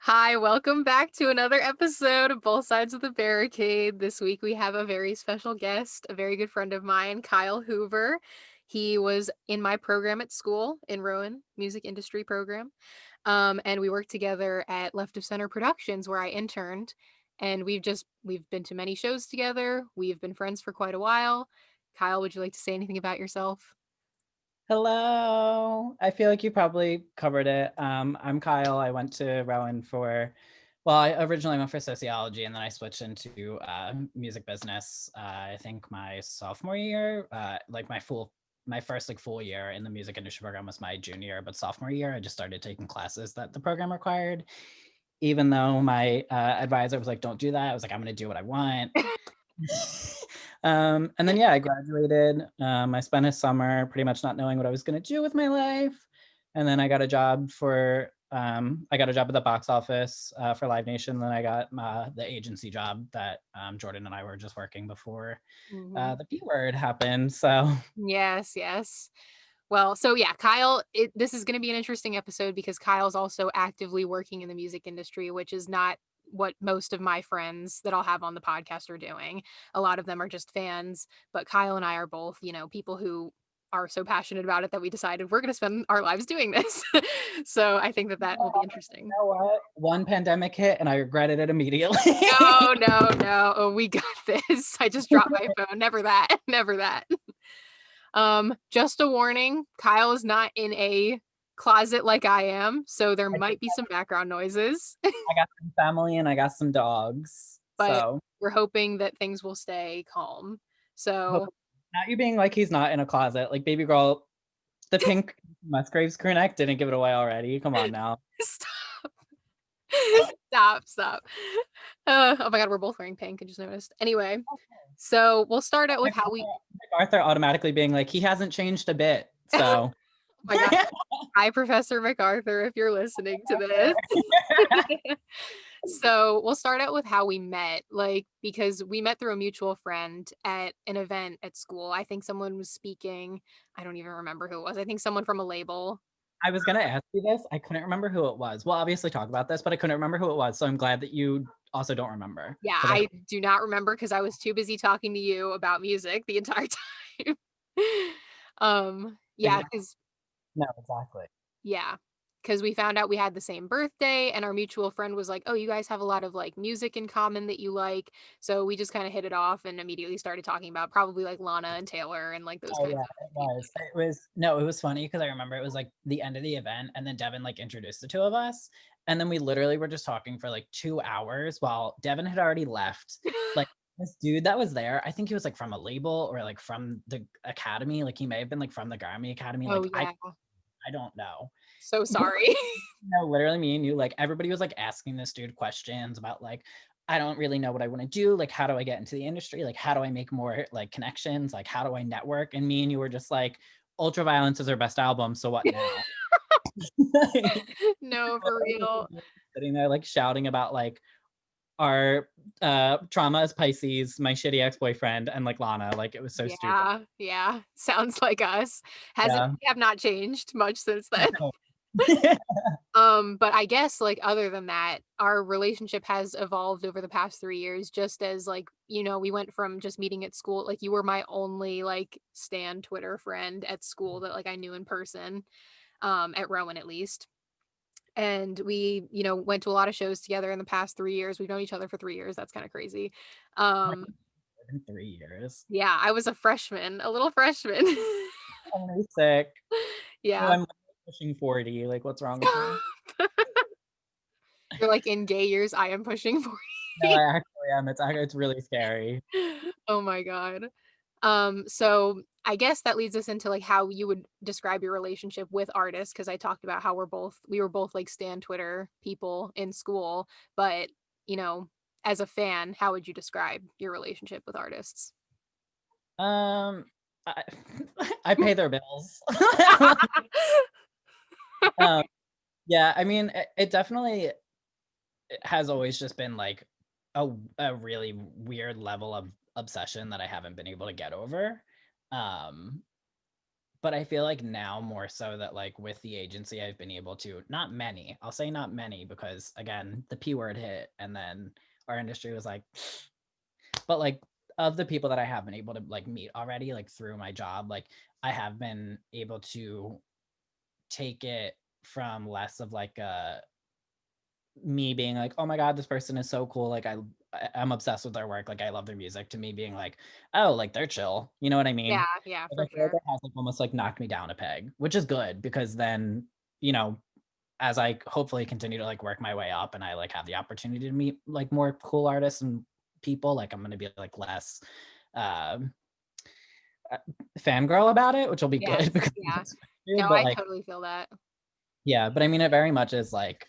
Hi, welcome back to another episode of Both Sides of the Barricade. This week we have a very special guest, a very good friend of mine, Kyle Hoover. He was in my program at school in Rowan, music industry program. And we worked together at Left of Center Productions where I interned. And we've been to many shows together. We've been friends for quite a while. Kyle, would you like to say anything about yourself? Hello. I feel like you probably covered it. I'm Kyle. I went to Rowan I originally went for sociology and then I switched into music business. I think my sophomore year, my first like full year in the music industry program was my junior year, but sophomore year I just started taking classes that the program required. Even though my advisor was like, "Don't do that," I was like, "I'm gonna do what I want." And then yeah, I graduated. I spent a summer pretty much not knowing what I was going to do with my life, and then I got a job at the box office for Live Nation. Then I got the agency job that Jordan and I were just working before Mhm. the P word happened. So Yes, yes. Well, so yeah, Kyle, this is going to be an interesting episode because Kyle's also actively working in the music industry, which is not what most of my friends that I'll have on the podcast are doing. A lot of them are just fans, but Kyle and I are both, people who are so passionate about it that we decided we're going to spend our lives doing this. So I think that that will be you interesting. know what? One pandemic hit, and I regretted it immediately. No, no, no. Oh, we got this. I just dropped my phone. Never that. Never that. Just a warning, Kyle is not in a closet like I am, so there might be some background noises, I got some family and I got some dogs. but So we're hoping that things will stay calm. hope So not you being like he's not in a closet. Like baby girl, the pink Musgraves crew neck didn't give it away already. Come on now. stop. Stop. Oh my god, we're both wearing pink, I just noticed. Anyway, so we'll start out with how we Arthur automatically being like, he hasn't changed a bit. oh So my god. Hi, Professor MacArthur, if you're listening to this. So we'll start out with how we met, like, because we met through a mutual friend at an event at school. I think someone was speaking. I don't even remember who it was. I think someone from a label. I was gonna ask you this. I couldn't remember who it was. We'll obviously talk about this, but I couldn't remember who it was. So I'm glad that you also don't remember. Yeah, Because I do not remember because I was too busy talking to you about music the entire time. Yeah, exactly. because No, exactly. yeah, because we found out we had the same birthday, and our mutual friend was like, "Oh, you guys have a lot of like music in common that you like." So we just kind of hit it off and immediately started talking about probably like Lana and Taylor and like those Oh kinds yeah, of it people. was. It was no, it was funny because I remember it was like the end of the event, and then Devin like introduced the two of us, and then we literally were just talking for like 2 hours while Devin had already left. Like this dude that was there, I think he was like from a label or like from the academy. Like he may have been like from the Grammy Academy. Oh Like yeah, I don't know. so sorry. No, literally me and you, like everybody was like asking this dude questions about like, I don't really know what I want to do. Like, how do I get into the industry? Like, how do I make more like connections? Like, how do I network? And me and you were just like, Ultraviolence is our best album. So what now? No, for real. Sitting there like shouting about like our trauma as Pisces, my shitty ex-boyfriend, and like Lana. Like it was so stupid. Yeah, yeah, sounds like us. Hasn't Yeah. we have not changed much since then. But I guess, like, other than that, our relationship has evolved over the past 3 years just as, like, we went from just meeting at school like, you were my only, like, stan Twitter friend at school that, like, I knew in person, at Rowan at least, and we, went to a lot of shows together in the past 3 years. We've known each other for 3 years, that's kinda crazy. Um, In 3 years. yeah, I was a freshman, a little freshman. I'm really sick. Oh, Yeah. I'm pushing 40. Like, what's wrong with me? You're like, "In gay years, I am pushing No, 40." I actually am. It's really scary. Oh my god. So I guess that leads us into like how you would describe your relationship with artists because I talked about how we were both like stan Twitter people in school, but you know, as a fan, how would you describe your relationship with artists? Um, I, I pay their bills. um, yeah, I mean, it definitely has always just been like a really weird level of obsession that I haven't been able to get over. Um, But I feel like now more so that like with the agency, I've been able to, not many, I'll say not many because again, the P word hit and then our industry was like, but like of the people that I have been able to like meet already, like through my job, like I have been able to take it from less of like a me being like, oh my God, this person is so cool. Like I'm obsessed with their work. Like I love their music to me being like, oh, like they're chill. You know what I Yeah, mean? yeah, Like for I feel like sure. it has like almost like knocked me down a peg, which is good because then, you know, as I hopefully continue to like work my way up and I like have the opportunity to meet like more cool artists and people, like I'm gonna be like less um uh, fangirl about it, which will be Yes, good because yeah. it's No, weird, but I like totally feel that. yeah, but I mean, it very much is like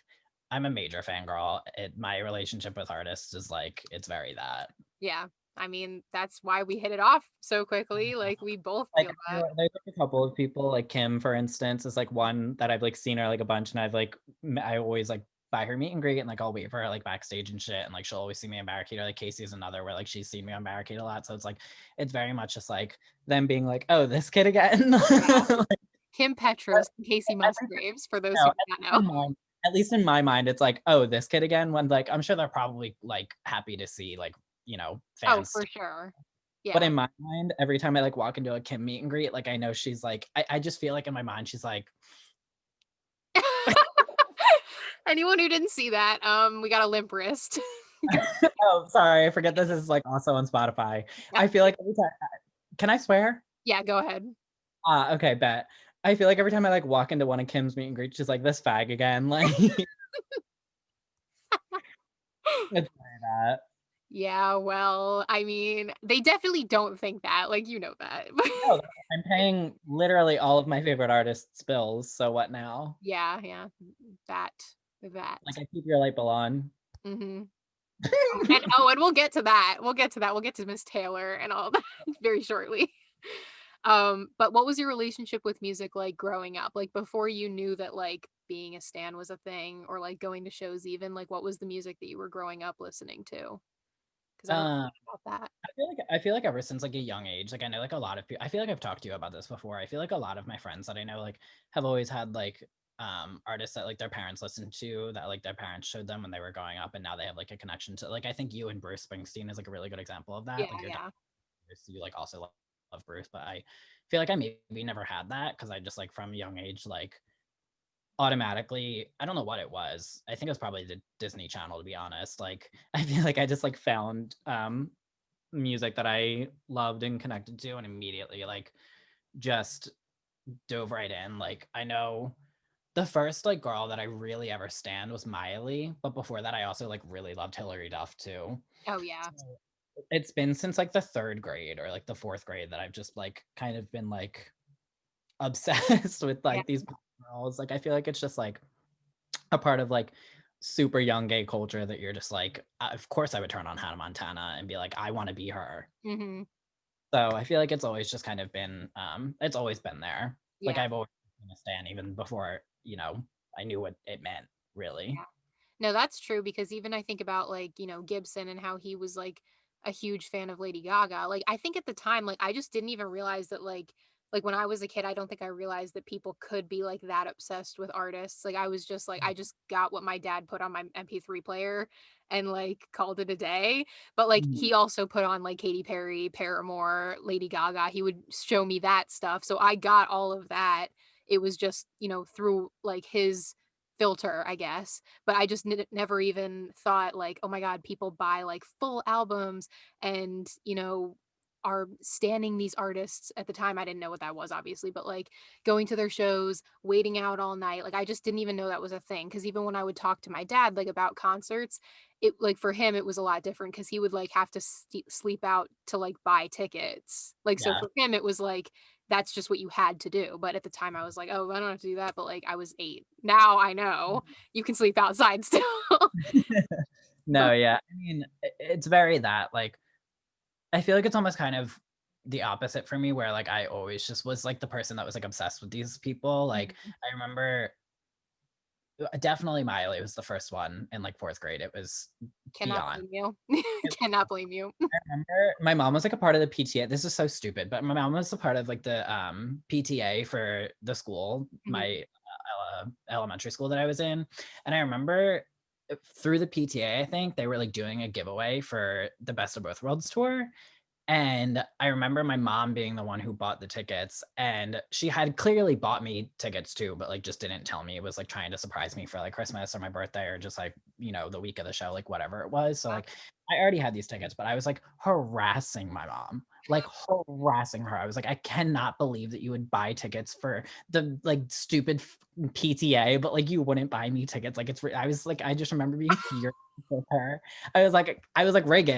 I'm a major fangirl. My relationship with artists is like it's very that. Yeah. I mean, that's why we hit it off so quickly, like, we both Like feel that. there's like a couple of people, like Kim, for instance, is like one that I've like seen her like a bunch, and I've like I always like buy her meet and greet, and like I'll wait for her like backstage and shit, and like she'll always see me on Barricade. Or like Casey's another where like she's seen me on Barricade a lot, so it's like it's very much just like them being like, oh, this kid again. Yeah. Like, Kim Petras and Casey every Musgraves, for those no, who at do not least know. in at least in my mind, it's like, oh, this kid again. When like I'm sure they're probably like happy to see like Oh, fans. for sure. But Yeah. in my mind, every time I like walk into a Kim meet and greet, like I know she's like, I just feel like in my mind she's like, Anyone who didn't see that, we got a limp wrist. Go oh, sorry, I forget this is like also on Spotify. yeah. I feel like every time, can I swear? Yeah, go ahead. Okay, bet. I feel like every time I like walk into one of Kim's meet and greets, she's like this fag again. Like it's like that. Yeah, well, I mean, they definitely don't think that, like, you know that. No, I'm paying literally all of my favorite artists' bills. So what now? Yeah, yeah, that that. Like I keep your light bill on. Mhm. And we'll get to that. We'll get to that. We'll get to Miss Taylor and all that very shortly. But what was your relationship with music like growing up? Like before you knew that like being a stan was a thing or like going to shows even, like what was the music that you were growing up listening to? Because I don't Uh, know about that. I feel like ever since like a young age, like I know like a lot of people. I feel like I've talked to you about this before. I feel like a lot of my friends that I know like have always had like artists that like their parents listened to that like their parents showed them when they were growing up, and now they have like a connection to, like I think you and Bruce Springsteen is like a really good example of Yeah, that. Like your dad, yeah. you like also love Bruce, but I feel like I maybe never had that because I just like from a young age like automatically, I don't know what it was. I think it was probably the Disney Channel, to be honest. Like I feel like I just like found music that I loved and connected to, and immediately like just dove right in. Like I know the first like girl that I really ever stand was Miley, but before that I also like really loved Hilary Duff too. Oh yeah. So it's been since like the third grade or like the fourth grade that I've just like kind of been like obsessed with Yeah. like these pop girls. Like I feel like it's just like a part of like super young gay culture that you're just like, of course I would turn on Hannah Montana and be like, I want to be her. Mhm. So I feel like it's always just kind of been, it's always been there. Like Yeah. I've always been a stan even before, I knew what it meant really. Yeah. No, that's true because even I think about like, Gibson and how he was like a huge fan of Lady Gaga. Like I think at the time like I just didn't even realize that like when I was a kid I don't think I realized that people could be like that obsessed with artists. Like I was just like I just got what my dad put on my MP3 player and like called it a day. But like Mhm. he also put on like Katy Perry, Paramore, Lady Gaga. He would show me that stuff. So I got all of that. It was just, through like his filter, I guess. But I just never even thought like, oh my God, people buy like full albums and, are standing these artists at the time. I didn't know what that was, obviously, but like going to their shows, waiting out all night. Like I just didn't even know that was a thing. Cause even when I would talk to my dad like about concerts, it like for him it was a lot different because he would like have to sleep out to like buy tickets. Like so Yeah. for him it was like that's just what you had to do. But at the time I was like, oh, I don't have to do that. But like I was 8. Now I know you can sleep outside still. No, yeah. I mean, it's very that like I feel like it's almost kind of the opposite for me where like I always just was like the person that was like obsessed with these people. Like Mhm. I remember Definitely Miley was the first one in like 4th grade. It was Cannot beyond. blame you. It Cannot blame you. I remember my mom was like a part of the PTA. This is so stupid, but my mom was a part of like the PTA for the school, Mhm. my elementary school that I was in. And I remember through the PTA, I think they were like doing a giveaway for the Best of Both Worlds tour. And I remember my mom being the one who bought the tickets, and she had clearly bought me tickets too, but like just didn't tell me. It was like trying to surprise me for like Christmas or my birthday or just like, the week of the show, like whatever it was. So like I already had these tickets, but I was like harassing my mom, like harassing her. I was like, I cannot believe that you would buy tickets for the like stupid PTA, but like you wouldn't buy me tickets. Like I was like, I just remember being furious with her. I was like, rig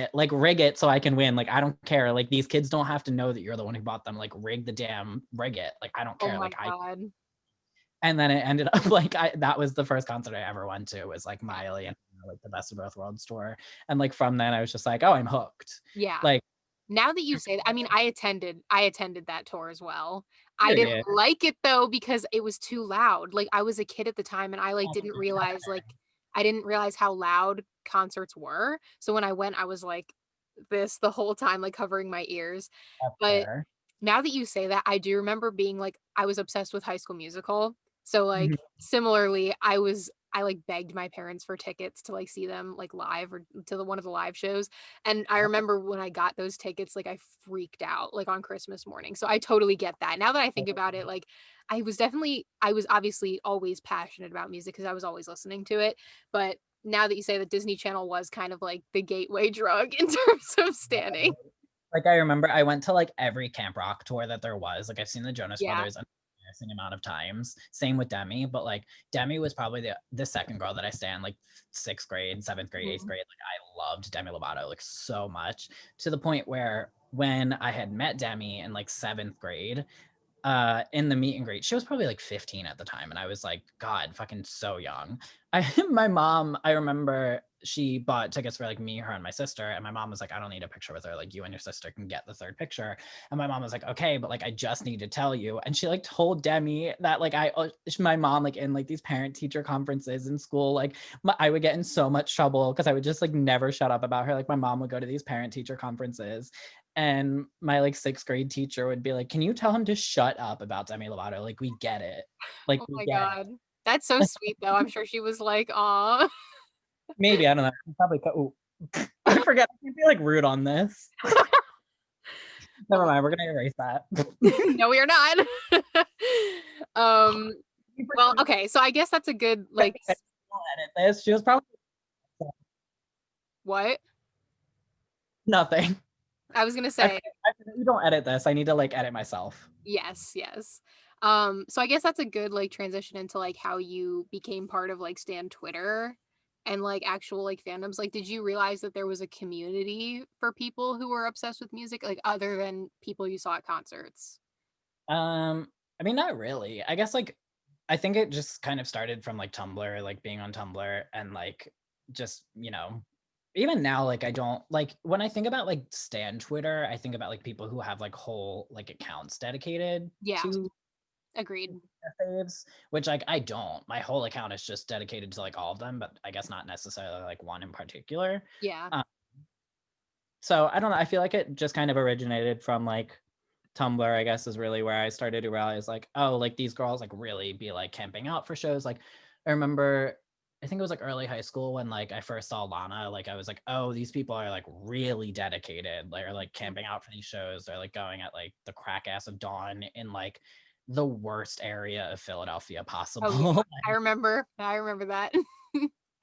it so I can win. Like, I don't care. Like, these kids don't have to know that you're the one who bought them. Like, rig it. Like, I don't Oh care. my Like, god. and then it ended up like that was the first concert I ever went to was like Miley and like the Best of Both Worlds tour. And like from then I was just like, oh, I'm hooked. Yeah. Like, Now that you say that, I mean, I attended that tour as well. I didn't period. like it though because it was too loud. Like, I was a kid at the time and I, like, Oh, I didn't realize how loud concerts were. So when I went, I was like this the whole time, like, covering my ears. that's But fair. now that you say that, I do remember being like I was obsessed with High School Musical. So, Mhm. like, similarly, I, like, begged my parents for tickets to, like, see them, like, live or to one of the live shows, and I remember when I got those tickets, like, I freaked out, like, on Christmas morning, so I totally get that. Now that I think about it, like, I was obviously always passionate about music because I was always listening to it, but now that you say that Disney Channel was kind of like the gateway drug in terms of standing. Like, I remember I went to, like, every Camp Rock tour that there was, like, I've seen the Jonas Yeah. Brothers an embarrassing amount of times, same with Demi, but, like, Demi was probably the 2nd girl that I stan, like, 6th grade, 7th grade, 8th Mhm. grade, like, I loved Demi Lovato, like, so much, to the point where when I had met Demi in, like, 7th grade, in the meet and greet. She was probably like 15 at the time, and I was like, God, fucking so young. My mom, I remember she bought tickets for like me, her, and my sister, and my mom was like, I don't need a picture with her. Like, you and your sister can get the 3rd picture. And my mom was like, okay, but like I just need to tell you. And she like told Demi that like my mom like in like these parent teacher conferences in school, like I would get in so much trouble because I would just like never shut up about her. Like my mom would go to these parent teacher conferences and my like 6th grade teacher would be like, "Can you tell him to shut up about Demi Lovato? Like, we get it. Like, Oh we my get god. That's so it." sweet, though. I'm sure she was like, "Aw." Maybe, I don't know. Probably ooh, I forget. I can't be like rude on this. Never Oh, mind. We're gonna erase that. no, we are not. Um, well, okay, so I guess that's a good, like s Don't edit this. She was probably what? nothing. I was gonna I say forget you don't edit this. I need to like edit myself. yes, yes. So I guess that's a good, like, transition into, like, how you became part of, like, Stan Twitter and, like, actual, like, fandoms. Like, did you realize that there was a community for people who were obsessed with music, like, other than people you saw at concerts? I mean, not really. I guess like I think it just kind of started from like Tumblr, like being on Tumblr and like just, even now, like I don't like when I think about like Stan Twitter, I think about like people who have like whole like accounts dedicated Yeah, to agreed. their faves, which like I don't. My whole account is just dedicated to like all of them, but I guess not necessarily like one in particular. Yeah. Um, so I don't know. I feel like it just kind of originated from like Tumblr, I guess, is really where I started to realize like, oh, like these girls like really be like camping out for shows. Like I remember I think it was like early high school when like I first saw Lana, like I was like, oh, these people are like really dedicated. They're like Mhm. camping out for these shows. They're like going at like the crack ass of dawn in like the worst area of Philadelphia Oh, yeah. possible. I remember that.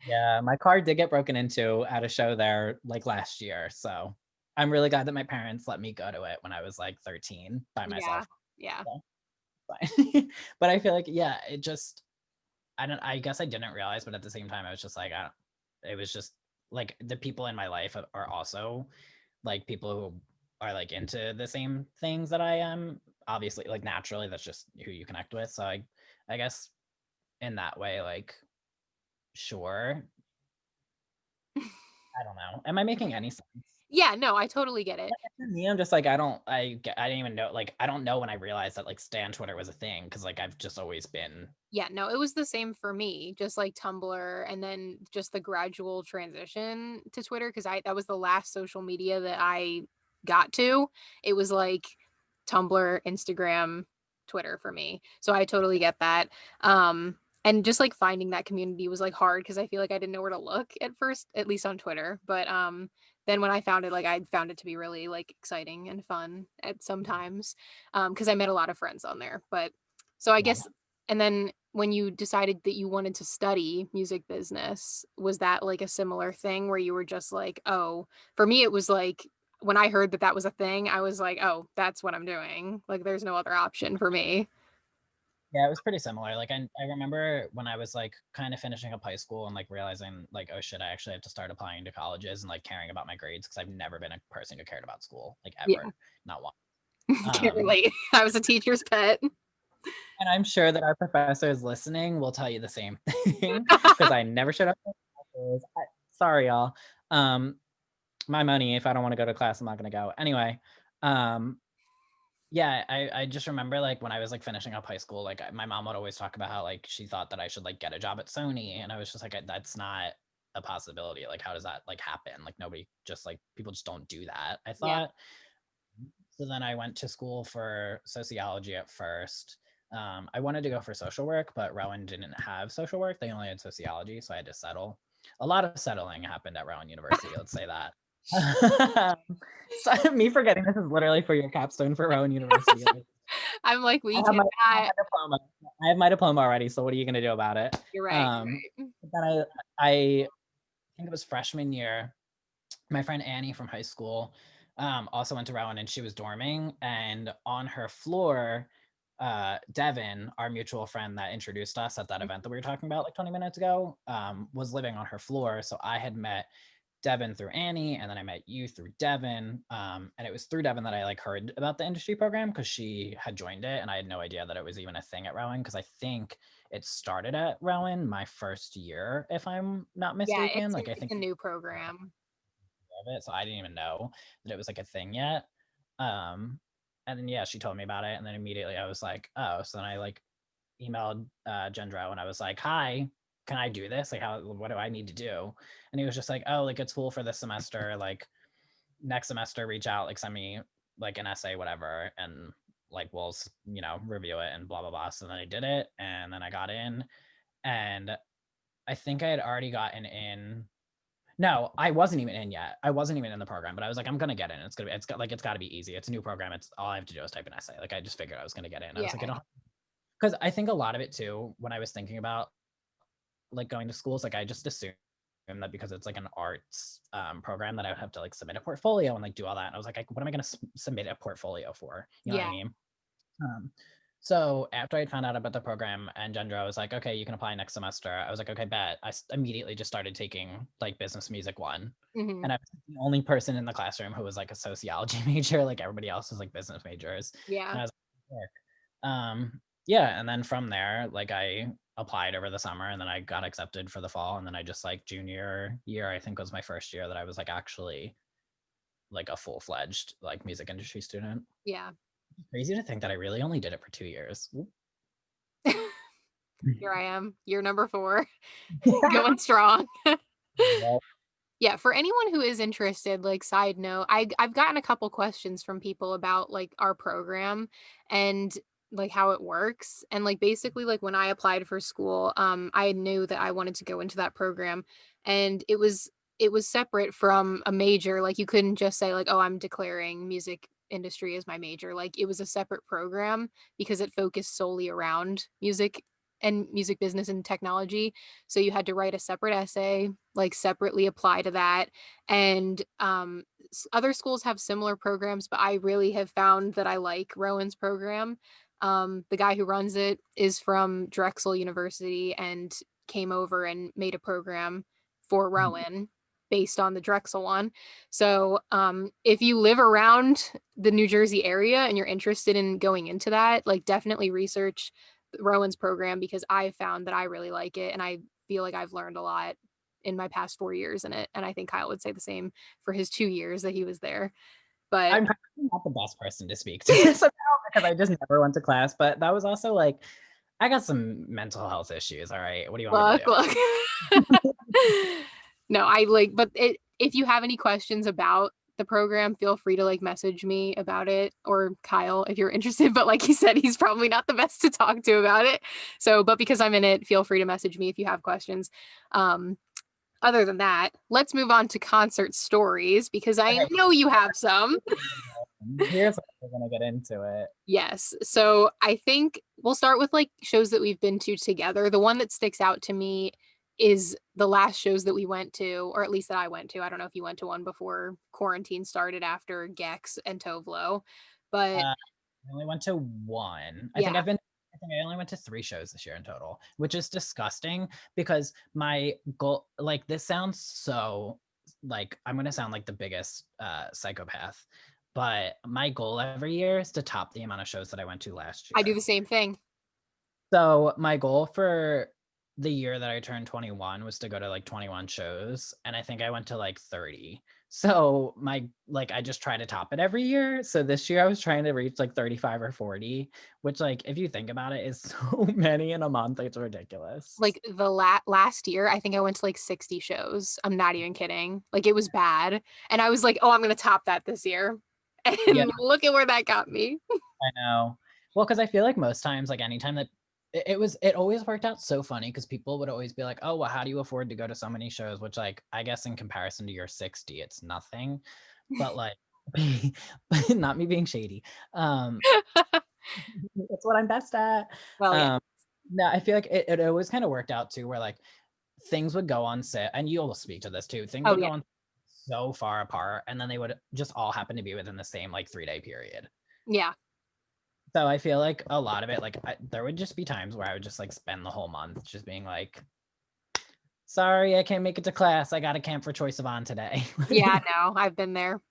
Yeah, my car did get broken into at a show there like last year. So I'm really glad that my parents let me go to it when I was like 13 by Yeah, myself. yeah. So, fine. But I feel like, yeah, it just, I guess I didn't realize, but at the same time, I was just like, it was just like the people in my life are also like people who are like into the same things that I am. Obviously, like naturally, that's just who you connect with. So I guess in that way, like, sure. I don't know. Am I making any sense? Yeah, no, I totally get it. For me, I'm just like, I didn't even know, like, I don't know when I realized that, like, Stan Twitter was a thing, because like, I've just always been. Yeah, no, it was the same for me, just like Tumblr and then just the gradual transition to Twitter because I that was the last social media that I got to. It was like Tumblr, Instagram, Twitter for me. So I totally get that. And just like finding that community was like hard because I feel like I didn't know where to look at first, at least on Twitter. But then when I found it, like I found it to be really like exciting and fun at sometimes. Because I met a lot of friends on there. But so I Yeah. guess and then when you decided that you wanted to study music business, was that like a similar thing where you were just like, "Oh," for me, it was like when I heard that that was a thing, I was like, "Oh, that's what I'm doing." Like, there's no other option for me. Yeah, it was pretty similar. Like, I remember when I was, like, kinda finishing up high school and, like, realizing, like, "Oh, shit, I actually have to start applying to colleges and, like, caring about my grades because 'cause I've never been a person who cared about school, like, Yeah, ever, not once. can't Um, relate. I was a teacher's pet. and I'm sure that our professors listening will tell you the same thing because I never showed up for classes. Sorry, y'all. Um, my money, if I don't wanna go to class, I'm not gonna go. Anyway, um yeah, I just remember, like, when I was, like, finishing up high school, like, my mom would always talk about how, like, she thought that I should, like, get a job at Sony, and I was just like, "That's not a possibility, like, how does that, like, happen? Like, nobody just, like, people just don't do that," I Yeah, thought. So then I went to school for sociology at first. I wanted to go for social work, but Rowan didn't have social work, they only had sociology, so I had to settle. A lot of settling happened at Rowan University, let's say that. So me forgetting this is literally for your capstone for Rowan University. Like, I'm like, "We I have cannot." my diploma. I have my diploma already, so what are you gonna do about it? You're right, you're right. But then I think it was freshman year, my friend Annie from high school, also went to Rowan and she was dorming, and on her floor, Devin, our mutual friend that introduced us at that event that we were talking about like 20 minutes ago, was living on her floor. So I had met Devin through Annie, and then I met you through Devin. And it was through Devin that I like heard about the industry program because she had joined it, and I had no idea that it was even a thing at Rowan because I think it started at Rowan my first year, if I'm not Yeah, mistaken. Like I it's think a new program. of it, so I didn't even know that it was like a thing yet. Um, and then yeah, she told me about it, and then immediately I was like, oh. So then I like emailed Gendro, and I was like, hi, can I do this? Like, how? What do I need to do? And he was just like, oh, like it's cool for this semester. Like next semester, reach out, like send me like an essay, whatever, and like we'll review it and blah blah blah. So then I did it, and then I got in, and I think I had already gotten in. No, I wasn't even in yet. I wasn't even in the program, but I was like, I'm gonna get in. It's got to be easy. It's a new program. It's all I have to do is type an essay. Like I just figured I was gonna get in. I was Yeah, like, I don't, because I think a lot of it too, when I was thinking about like going to schools, like I just assumed that because it's like an arts program that I would have to like submit a portfolio and like do all that. And I was like, what am I gonna submit a portfolio for? You know what I yeah, mean? Um, so after I found out about the program and Gendra was like, okay, you can apply next semester. I was like, okay, bet. Immediately just started taking like business music one. mhm, And I was the only person in the classroom who was like a sociology major. Like everybody else was like business majors. yeah, And I was like, yeah. And then from there, like I applied over the summer and then I got accepted for the fall. And then I just like junior year, I think was my first year that I was like actually like a full-fledged like music industry student. yeah. Crazy to think that I really only did it for 2 years. Here I am, year number 4, going strong. Well, Yeah, for anyone who is interested, like side note, I've gotten a couple questions from people about like our program and like how it works. And like basically like when I applied for school, I knew that I wanted to go into that program and it was separate from a major. Like you couldn't just say like, "Oh, I'm declaring music industry as my major." Like it was a separate program because it focused solely around music and music business and technology. So you had to write a separate essay, like separately apply to that. And other schools have similar programs, but I really have found that I like Rowan's program. The guy who runs it is from Drexel University and came over and made a program for Rowan based on the Drexel one. So if you live around the New Jersey area and you're interested in going into that, like definitely research Rowan's program because I found that I really like it and I feel like I've learned a lot. in my past 4 years in it. And I think Kyle would say the same for his 2 years that he was there. But I'm probably not the best person to speak to this about because I just never went to class, but that was also like I got some mental health issues. All right. What do you want me to look, do? look. No, I like, but if you have any questions about the program, feel free to like message me about it or Kyle if you're interested. But like he said, he's probably not the best to talk to about it. So, but because I'm in it, feel free to message me if you have questions. Um, Other than that, let's move on to concert stories because I Okay. know you have some. Here's how we're gonna get into it. Yes. So I think we'll start with like shows that we've been to together. The one that sticks out to me is the last shows that we went to, or at least that I went to. I don't know if you went to one before quarantine started after Gex and Tovlo, but I only went to one. yeah, I think I only went to 3 shows this year in total, which is disgusting because my goal, like this sounds so like I'm gonna sound like the biggest psychopath, but my goal every year is to top the amount of shows that I went to last I do year. the same thing. So my goal for the year that I turned 21 was to go to like 21 shows, and I think I went to like 30. So my like I just try to top it every year. So this year I was trying to reach like 35 or 40, which like if you think about it is so many in a month, it's ridiculous. Like the last year, I think I went to like 60 shows. I'm not even kidding. Like it was bad. And I was like, oh, I'm going to top that this year. Yeah, And look at where that got me. I know. Well, because I feel like most times, like anytime that it always worked out so funny because people would always be like, oh, well, how do you afford to go to so many shows? Which, like, I guess in comparison to your 60, it's nothing. But like, not me being shady. Um, that's what I'm best at. Well, yeah. Um, no, I feel like it always kind of worked out too, where like things would go on set, and you'll speak to this too. Things Oh, would yeah. go on so far apart, and then they would just all happen to be within the same like 3-day period. Yeah. So I feel like a lot of it, like there would just be times where I would just like spend the whole month just being like, sorry, I can't make it to class. I got a camp for Choice of On today. Yeah, no, I've been there.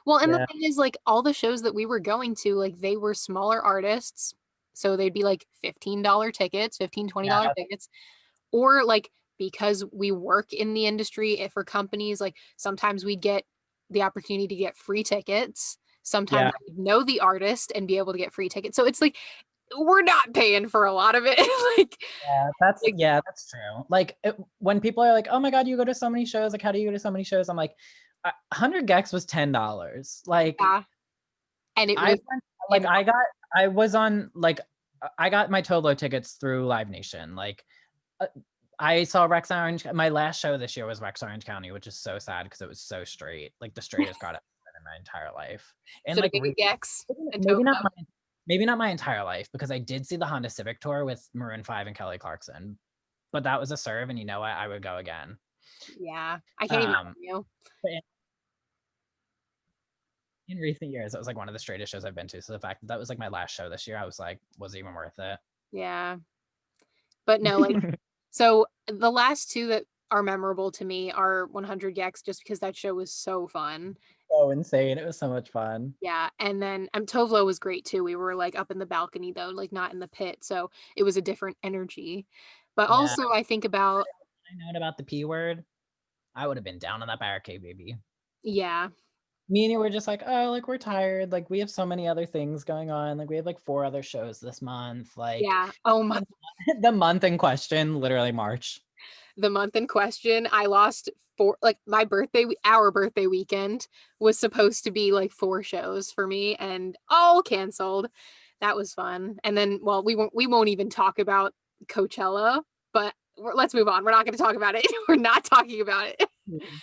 Well, and the Yeah. thing is, like, all the shows that we were going to, like, they were smaller artists. So they'd be like $15 tickets, 15, Yeah. $20 tickets. Or like, because we work in the industry for companies, like sometimes we'd get the opportunity to get free tickets. Sometimes Yeah. we'd know the artist and be able to get free tickets. So it's like, we're not paying for a lot of it. Like, Yeah, that's true. Like when people are like, "Oh my god, you go to so many shows. Like, how do you go to so many shows?" I'm like, 100 gex was $10. Like, yeah. And it I was went, like, in I was on like, I got my Tolo tickets through Live Nation. Like, uh, I saw Rex Orange. My last show this year was Rex Orange County, which is so sad because it was so straight, like the straightest crowd I've been in my entire life. And should have like, been Gex and maybe not Tovlo. maybe not my entire life because I did see the Honda Civic tour with Maroon 5 and Kelly Clarkson, but that was a serve, and you know what? I would go again. Yeah. I can't even Um, blame you. but in recent years, it was like one of the straightest shows I've been to. So the fact that that was like my last show this year, I was like, was it even worth it? Yeah. But no, like, so the last two that are memorable to me are 100 Gex just because that show was so fun. So insane. It was so much fun. Yeah, and then Tovlo was great too. We were like up in the balcony though, like not in the pit, so it was a different energy. But Yeah. also I think about I known about the P word, I would have been down on that barricade, baby. yeah, Me and you were just like, oh, like we're tired. Like we have so many other things going on. Like we have like 4 other shows this month. Like yeah. Oh my, the month in question, literally March. the month in question, I lost four, like my birthday, our birthday weekend was supposed to be like 4 shows for me and all canceled. That was fun. And then well, we won't even talk about Coachella, but let's move on. We're not going to talk about it. We're not talking about it.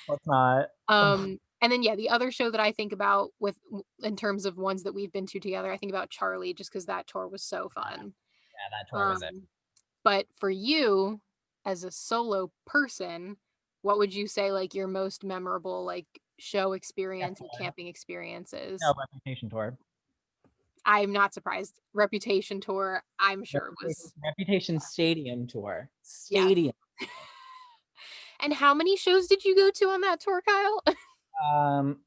Let's not. Ugh, And then yeah, the other show that I think about with in terms of ones that we've been to together, I think about Charlie just because that tour was so fun. yeah, that tour was it. Um, but for you as a solo person, what would you say like your most memorable like show experience and Definitely. camping experiences? No, Reputation tour. I'm not surprised. Reputation tour, I'm sure Reputation, was Reputation Stadium tour. yeah. Stadium. And how many shows did you go to on that tour, Kyle? Um,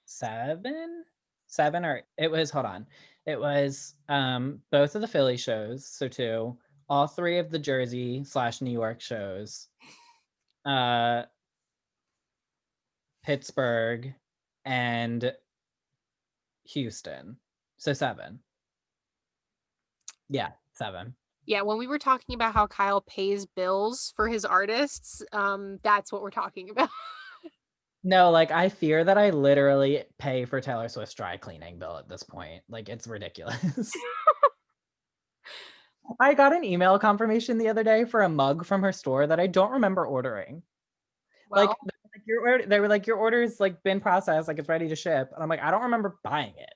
7, 7 or it was. Hold on. It was both of the Philly shows, so 2, all 3 of the Jersey/New York shows, uh, Pittsburgh, and Houston. So 7. Yeah, 7. Yeah, when we were talking about how Kyle pays bills for his artists, that's what we're talking about. No, like, I fear that I literally pay for Taylor Swift's dry cleaning bill at this point. Like, it's ridiculous. I got an email confirmation the other day for a mug from her store that I don't remember ordering. Well, They were like, "Your order's, like, been processed, like, it's ready to ship." And I'm like, "I don't remember buying it."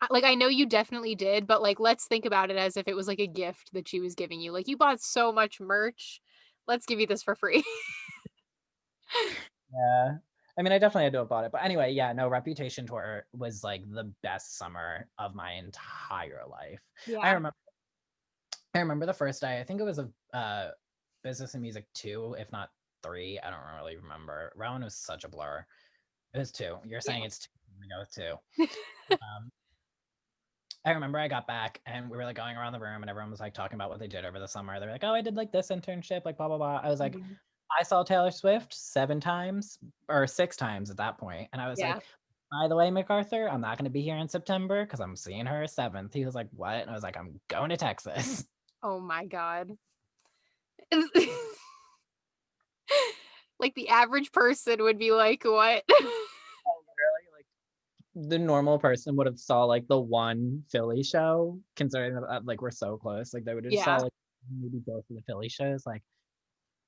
I know you definitely did, but, like, let's think about it as if it was, like, a gift that she was giving you. Like, "You bought so much merch. Let's give you this for free." Yeah. I mean, I definitely had to have bought it, but anyway, yeah, no, Reputation tour was, like, the best summer of my entire life. I Yeah, remember I remember the first day, I think it was a, Business and Music 2, if not 3, I don't really remember. Rowan was such a blur. It was 2. You're saying yeah. it's 2, I'm gonna go with 2. Um, I remember I got back and we were, like, going around the room and everyone was, like, talking about what they did over the summer. They were like, "Oh, I did, like, this internship, like, blah, blah, blah." I was like, Mhm. I saw Taylor Swift 7 times or 6 times at that point, and I was Yeah. like, "By the way, MacArthur, I'm not gonna be here in September because 'cause I'm seeing her 7th." He was like, "What?" And I was like, "I'm going to Texas." Oh my god. Like, the average person would be like, "What?" Literally, like, the normal person would have saw, like, the one Philly show, considering that, like, we're so close, like, they would have just saw, Yeah, like, maybe both of the Philly shows, like,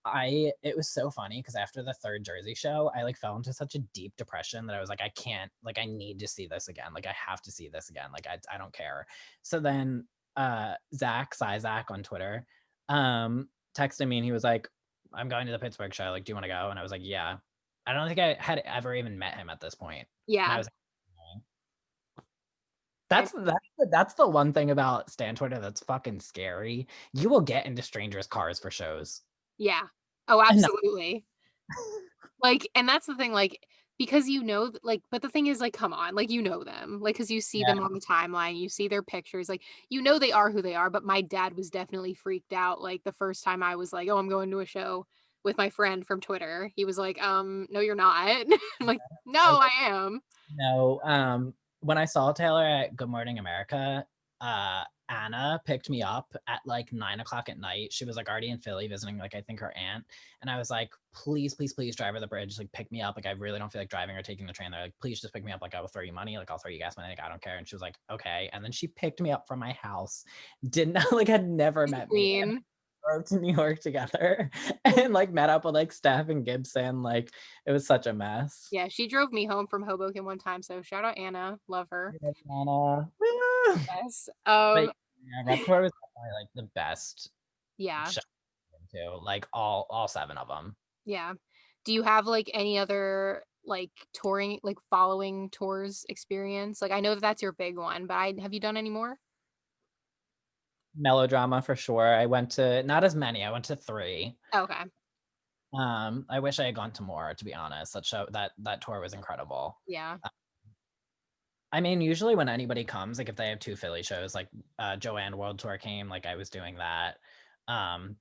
I it was so funny because after the 3rd Jersey show, I, like, fell into such a deep depression that I was like, "I can't, like, I need to see this again, like, I have to see this again, like, I don't care." So then, Zach on Twitter, texted me and he was like, "I'm going to the Pittsburgh show, like, do you wanna go?" And I was like, "Yeah." I don't think I had ever even met him at this point, and I yeah, was like, "Oh." I That's the one thing about Stan Twitter that's fucking scary. You will get into strangers' cars for shows. yeah. Oh, And absolutely. Like, and that's the thing, like, because you know th like, but the thing is, like, come on, like, you know them, like, because you see yeah. them on the timeline, you see their pictures, like, you know they are who they are, but my dad was definitely freaked out, like, the first time I was like, "Oh, I'm going to a show with my friend from Twitter." He was like, no, you're not." I'm like, "No, I I am." No, when I saw Taylor at Good Morning America, Anna picked me up at, like, 9 o'clock at night. She was, like, already in Philly visiting, like, I think her aunt, and I was like, "Please, please, please drive over the bridge, like, pick me up, like, I really don't feel like driving or taking the train." They're like, "Please just pick me up, like, I will throw you money, like, I'll throw you gas money, like, I don't care." And she was like, "Okay." And then she picked me up from my house, didn't like, had never She's a met me, and queen. drove to New York together and, like, met up with, like, Steph and Gibson, like, it was such a mess. Yeah, she drove me home from Hoboken one time, so shout out Anna, love her. Yes, Anna. Woo! Yes, But yeah, Rep Tour was definitely, like, the best yeah. show I've been to, like, all 7 of them. Yeah. Do you have, like, any other, like, touring like, following tours experience? Like, I know that that's your big one, but I have you done any more? Melodrama for sure. I went to not as many, I went to 3. Okay. I wish I had gone to more, to be honest. That tour was incredible. Yeah. Uh, I mean, usually when anybody comes, like, if they have 2 Philly shows, like, Joanne World Tour came, like, I was doing that.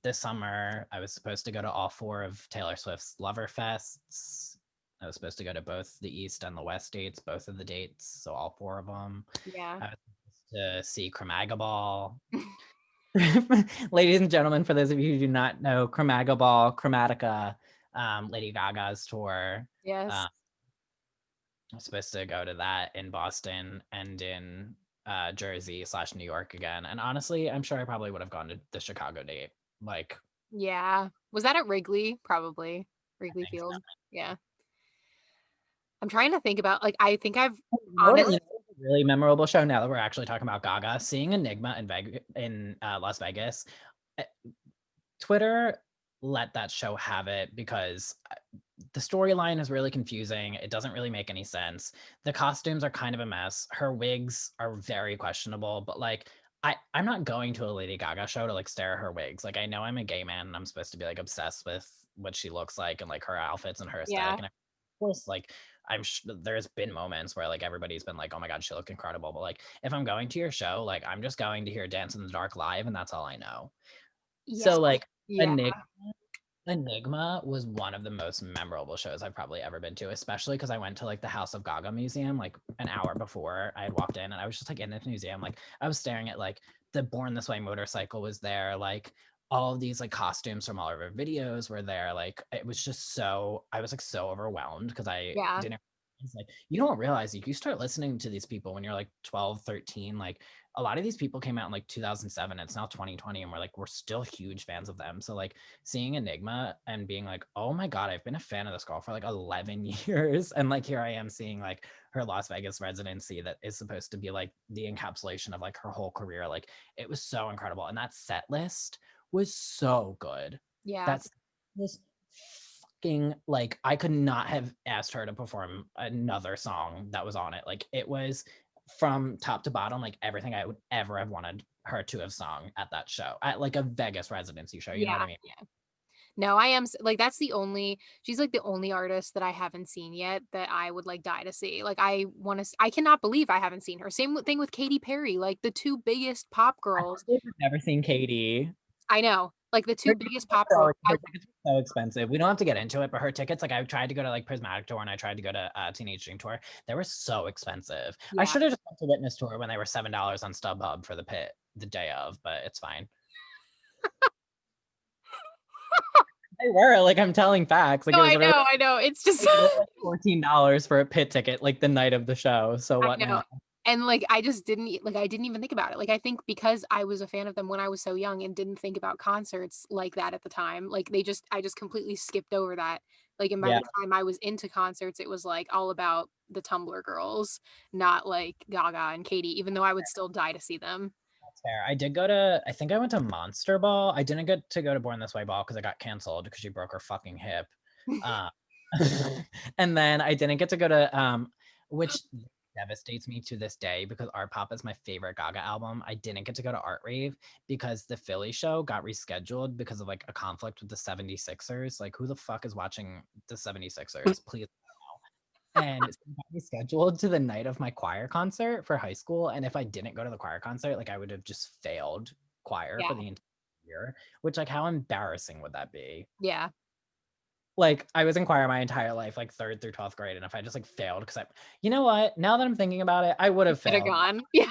This summer, I was supposed to go to all 4 of Taylor Swift's Lover Fests. I was supposed to go to both the East and the West dates, both of the dates, so all 4 of them. Yeah. I was supposed to see Ball. Ladies and gentlemen, for those of you who do not know, Chromatica, Lady Gaga's tour. Yes. Uh, I'm supposed to go to that in Boston and in Jersey/New York again. And honestly, I'm sure I probably would have gone to the Chicago date. Like, Yeah. Was that at Wrigley? Probably. I Wrigley think so. Field. Yeah. I'm trying to think about like, I think I've You honest know what's a really memorable show now that we're actually talking about Gaga? Seeing Enigma in Las Vegas. eh, Twitter let that show have it because the storyline is really confusing. It doesn't really make any sense. The costumes are kind of a mess. Her wigs are very questionable, but like I'm not going to a Lady Gaga show to like stare at her wigs. Like I know I'm a gay man and I'm supposed to be like obsessed with what she looks like and like her outfits and her aesthetic. yeah. And of course, like there's been moments where like everybody's been like, "Oh my god, she looked incredible." But like if I'm going to your show, like I'm just going to hear Dance in the Dark live, and that's all I know. Yeah. So like Yeah. Enigma Enigma was one of the most memorable shows I've probably ever been to, especially because I went to like the House of Gaga museum like an hour before I had walked in, and I was just like in this museum, like I was staring at like the Born This Way motorcycle was there, like all of these like costumes from all of our videos were there. Like it was just so I was like so overwhelmed because I Yeah. didn't. It's like you don't realize you start listening to these people when you're like 12, 13. Like a lot of these people came out in like 2007. It's now 2020, and we're still huge fans of them. So like seeing Enigma and being like, oh my God, I've been a fan of this girl for like 11 years. And like here I am seeing like her Las Vegas residency that is supposed to be like the encapsulation of like her whole career. Like it was so incredible. And that set list was so good. Yeah. That's was fucking like I could not have asked her to perform another song that was on it. Like it was from top to bottom, like everything I would ever have wanted her to have sung at that show, at like a Vegas residency show. You know what Yeah. I mean? Yeah. No, I am like that's the only she's like the only artist that I haven't seen yet that I would like die to see. Like I want to I cannot believe I haven't seen her. Thing with Katy Perry, like the two biggest pop girls. I've never seen Katie. I know. Like the Her two tickets biggest pop girls. her tickets were so expensive. We don't have to get into it, but her tickets, like I tried to go to like Prismatic Tour and I tried to go to Teenage Dream Tour. They were so expensive. I Yeah. should have just went to Witness Tour when they were $7 on StubHub for the pit the day of, but it's fine. They were like I'm telling facts. Like No, it was literally I know. It's just like, like $14 for a pit ticket, like the night of the show. So I what know. now? And, like, I just didn't like, I didn't even think about it. Like, I think because I was a fan of them when I was so young and didn't think about concerts like that at the time, like, I just completely skipped over that. Like, and by Yeah, the time I was into concerts, it was, like, all about the Tumblr girls, not, like, Gaga and Katy, even though I would still die to see them. that's fair. I did go to I think I went to Monster Ball. I didn't get to go to Born This Way Ball because I got canceled because she broke her fucking hip. Uh, and then I didn't get to go to which devastates me to this day because Art Pop is my favorite Gaga album. I didn't get to go to Art Rave because the Philly show got rescheduled because of like a conflict with the 76ers. Like who the fuck is watching the 76ers? Please. And it got rescheduled to the night of my choir concert for high school. And if I didn't go to the choir concert, like I would have just failed choir Yeah, for the entire year, which like how embarrassing would that be? yeah. Like I was in choir my entire life, like third through 12th grade. And if I just like failed, because you know what? Now that I'm thinking about it, I would You have coulda failed. gone. Yeah.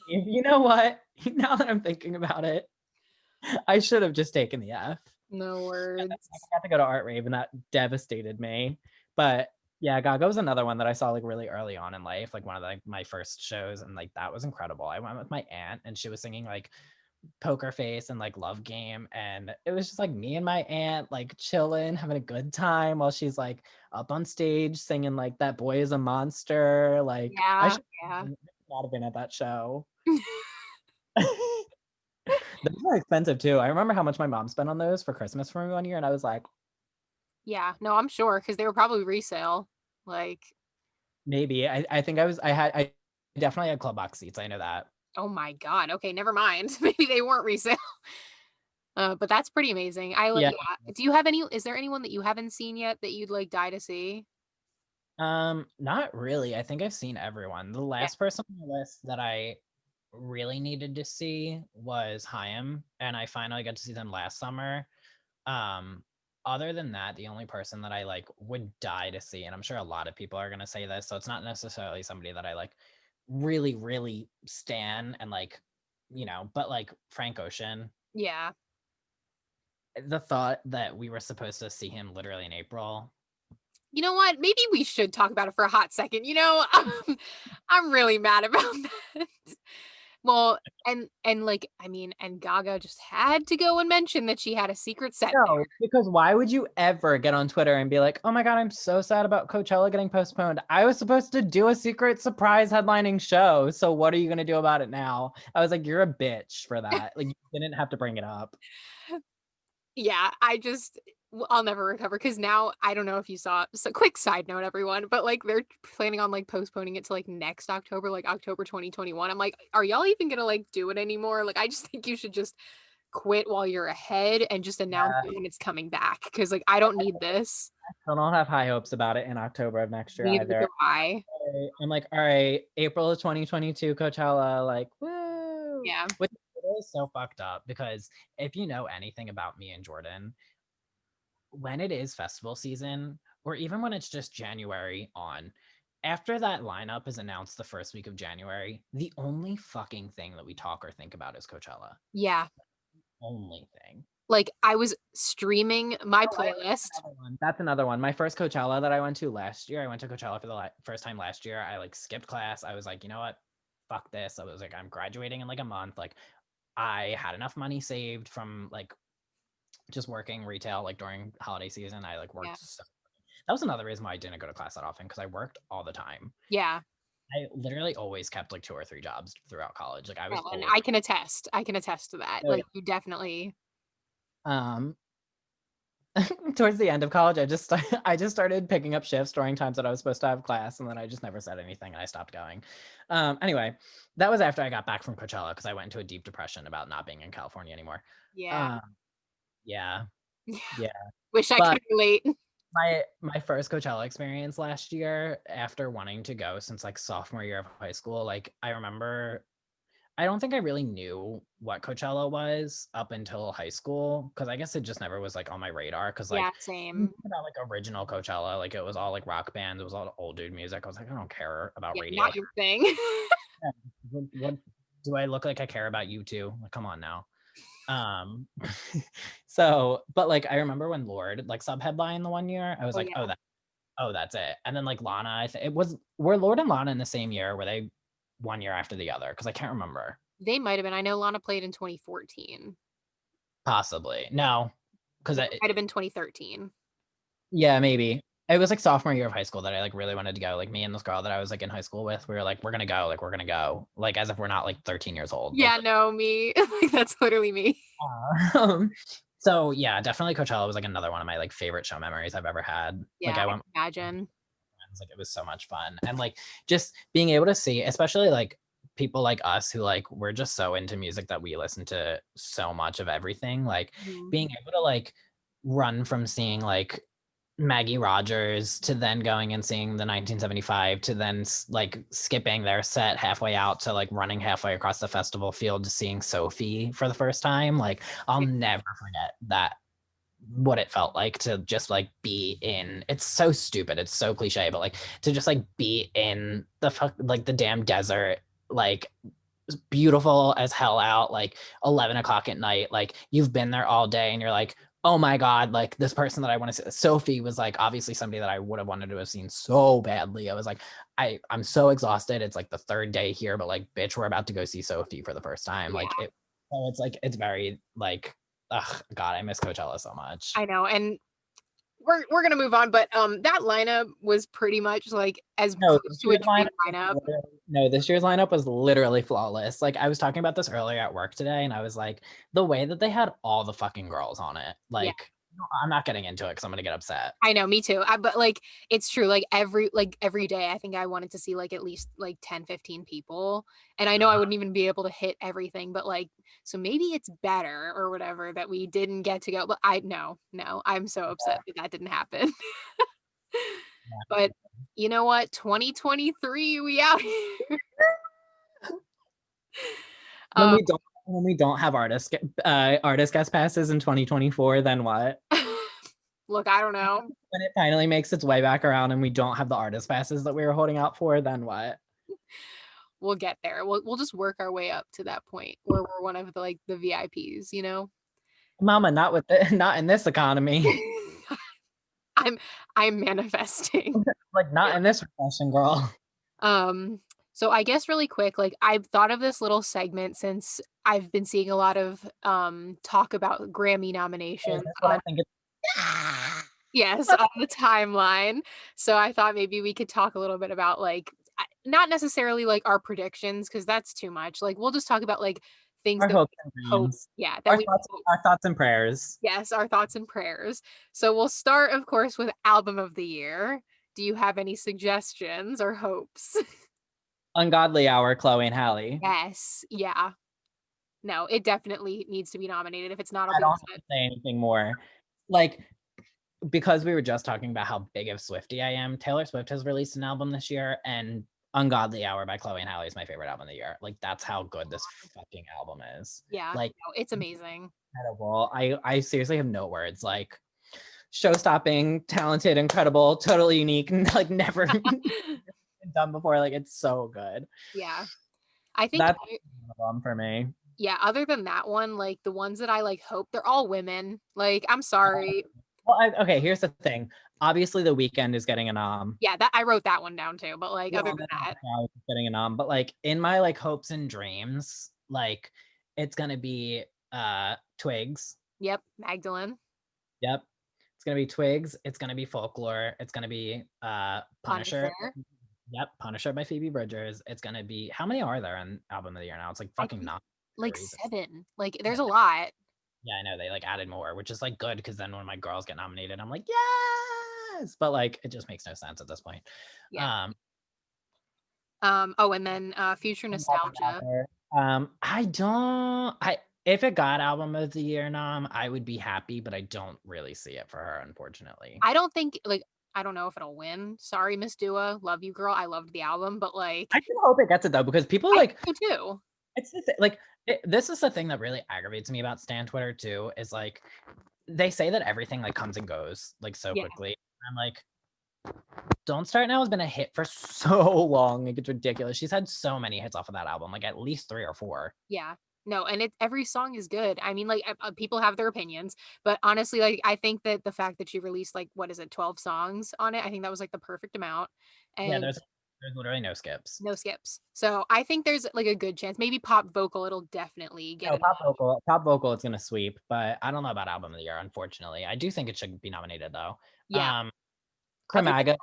You know what? Now that I'm thinking about it, I should have just taken the F. No I words. got to go to Art Rave and that devastated me. But yeah, Gaga was another one that I saw like really early on in life, like one of like my first shows, and like that was incredible. I went with my aunt and she was singing like Poker Face and like Love Game, and it was just like me and my aunt like chilling, having a good time while she's like up on stage singing like That Boy Is a Monster. Like I Yeah, should yeah. not have been at that show. Those were expensive too. I remember how much my mom spent on those for Christmas for me one year, and I was like, Yeah. No, I'm sure because they were probably resale. Like, maybe. I think I definitely had club box seats. I know that. oh my god, okay, never mind. Maybe they weren't resale. But that's pretty amazing. I like Yeah. yeah. Do you have any is there anyone that you haven't seen yet that you'd, like, die to see? Not really. I think I've seen everyone. The Yeah, last person on the list that I really needed to see was Haim, and I finally got to see them last summer. Um, Other than that, the only person that I like would die to see, and I'm sure a lot of people are gonna say this, so it's not necessarily somebody that I like really, really stan and like, but like Frank Ocean. yeah. The thought that we were supposed to see him literally in April. You know what? Maybe we should talk about it for a hot second, you know? I'm really mad about that. Well, and, like, I mean, and Gaga just had to go and mention that she had a secret set there. No, because why would you ever get on Twitter and be like, "Oh my God, I'm so sad about Coachella getting postponed. I was supposed to do a secret surprise headlining show. So what are you gonna do about it now?" I was like, "You're a bitch for that. Like you didn't have to bring it up." Yeah, I just I'll never recover because now I don't know if you saw so quick side note everyone, but, like, they're planning on, like, postponing it to, like, next October, like, October 2021. I'm like, "Are y'all even gonna, like, do it anymore?" Like, I just think you should just quit while you're ahead and just announce Yeah, it when it's coming back because, like, I don't need this. I don't have high hopes about it in October of next year Neither do either. I. I'm like, all right, April of 2022, Coachella, like, woo. Yeah. Which it is so fucked up because if you know anything about me and Jordan, when it is festival season, or even when it's just January on, after that lineup is announced the first week of January, the only fucking thing that we talk or think about is Coachella. Yeah. Only thing. Like, I was streaming my Oh, that's playlist. another one. That's another one. My first Coachella that I went to last year, I went to Coachella for the first time last year. I like skipped class. I was like, you know what? Fuck this. I was like, I'm graduating in like a month. Like, I had enough money saved from like just working retail like during holiday season. I like Yeah. worked so that was another reason why I didn't go to class that often because I worked all the time. Yeah. I literally always kept like 2 or 3 jobs throughout college. Like I was Oh, and always I can attest to that. oh Like, yeah. you definitely Um towards the end of college, I just started picking up shifts during times that I was supposed to have class, and then I just never said anything and I stopped going. Anyway, that was after I got back from Coachella because I went into a deep depression about not being in California anymore. yeah. Um, yeah, yeah. Wish I But could relate. my first Coachella experience last year, after wanting to go since like sophomore year of high school, like I remember I don't think I really knew what Coachella was up until high school because I guess it just never was like on my radar. Because Yeah, like same. about like original Coachella, like it was all like rock bands, it was all old dude music. I was like, I don't care about Yeah, radio. not your thing. What do I look like? I care about you too? Like, come on now. Um, so but like I remember when Lord like sub headline the one year, I was Oh, like, yeah. oh that's it. And then like Lana, it was were Lord and Lana in the same year? Were they one year after the other? Because I can't remember. They might have been. I know Lana played in 2014. Possibly. No, because Yeah, it might have been 2013. yeah, maybe. It was like sophomore year of high school that I like really wanted to go. Like me and this girl that I was like in high school with, we were like, we're gonna go, like we're gonna go, like as if we're not like 13 years old. Like, Yeah, no, me. Like, that's literally me. so yeah, definitely Coachella was like another one of my like favorite show memories I've ever had. Like Yeah, I I went can imagine. like it was so much fun. And like just being able to see, especially like people like us who like we're just so into music that we listen to so much of everything, like Mhm. being able to like run from seeing like Maggie Rogers to then going and seeing the 1975 to then like skipping their set halfway out to like running halfway across the festival field to seeing Sophie for the first time. Like I'll Yeah. never forget that what it felt like to just like be in it's so stupid, it's so cliche, but like to just like be in the fuck like the damn desert, like beautiful as hell out, like 11 o'clock at night, like you've been there all day and you're like, oh my god, like this person that I want to see. Sophie was like obviously somebody that I would have wanted to have seen so badly. I was like, I'm so exhausted, it's like the third day here, but like bitch, we're about to go see Sophie for the first time. Yeah, Like it, so it's like it's very like, ugh, god, I miss Coachella so much. I know, and we're gonna move on, but, that lineup was pretty much, like, as No, close this to a year's lineup dream was lineup. literally no, this year's lineup was literally flawless. Like I was talking about this earlier at work today, and I was like, the way that they had all the fucking girls on it, Yeah. like I'm not getting into it because I'm gonna get upset. I know, me too. But like it's true. Like every day I think I wanted to see like at least like 10, 15 people. And I know I wouldn't even be able to hit everything, but like so maybe it's better or whatever that we didn't get to go. But I no, I'm so upset that that didn't happen. But you know what? 2023, we out here. When Um, we don't have artist guest passes in 2024, then what? look, I don't know. When it finally makes its way back around and we don't have the artist passes that we were holding out for, then what? We'll get there. We'll just work our way up to that point where we're one of the like the VIPs, you know? Mama, not with not in this economy. I'm I'm manifesting. Like not in this recession, girl. Um, so I guess really quick, like I've thought of this little segment since I've been seeing a lot of talk about Grammy Is nominations this what I on think it's yes, on the timeline. So I thought maybe we could talk a little bit about like not necessarily like our predictions because that's too much. Like we'll just talk about like things our that hopes we and hope, dreams. yeah, that we hope. Our thoughts and prayers. Yes, our thoughts and prayers. So we'll start, of course, with album of the year. Do you have any suggestions or hopes? Ungodly Hour, Chloe and Halle. Yes. Yeah. No, it definitely needs to be nominated. If it's not, I'll I be don't have upset. to say anything more. Like, because we were just talking about how big of Swiftie I am, Taylor Swift has released an album this year, and Ungodly Hour by Chloe and Halle is my favorite album of the year. Like, that's how good this fucking album is. Yeah. Like, No, it's amazing. incredible. I seriously have no words. Like, show-stopping, talented, incredible, totally unique, like never been done before. Like it's so good. Yeah. I think That's one of them for me. yeah, other than that one, like, the ones that I, like, hope they're all women. Like, I'm sorry. Well, okay, here's the thing. Obviously, The Weeknd is getting a nom. Yeah, that I wrote that one down too, but, like, other Well, than then that, Travis is getting a nom, but like in my like hopes and dreams, like it's gonna be Twigs. yep, Magdalene, Yep. It's gonna be Twigs, it's gonna be Folklore, it's gonna be Punisher. Punisher. Yep, Punisher by Phoebe Bridgers. It's gonna be how many are there on album of the year now? It's like I fucking think, not for a like, reason. 7. Like, Yeah, there's a lot. yeah, I know they like added more, which is like good because then when my girls get nominated, I'm like, yes, but like it just makes no sense at this point. Yeah. Um, Oh, and then, Future Nostalgia. I don't. I if it got album of the year nom, I would be happy, but I don't really see it for her, unfortunately. I don't think like, I don't know if it'll win. Sorry, Miss Dua, love you, girl. I loved the album, but, like, I do hope it gets it though, because people I like think so too. it's the like this is the thing that really aggravates me about Stan Twitter too. Is like they say that everything like comes and goes like so Yeah, quickly. I'm like, Don't Start Now has been a hit for so long. Like it's ridiculous. She's had so many hits off of that album, like at least 3 or 4. yeah. No, and it's every song is good. I mean, like, people have their opinions, but honestly, like, I think that the fact that she released, like, what is it, 12 songs on it, I think that was, like, the perfect amount, Yeah, and there's literally no skips. no skips. So, I think there's, like, a good chance. Maybe pop vocal, it'll definitely get No, a nod. pop vocal, it's gonna sweep, but I don't know about album of the year, unfortunately. I do think it should be nominated though. Yeah. Um, Other than Chromaga,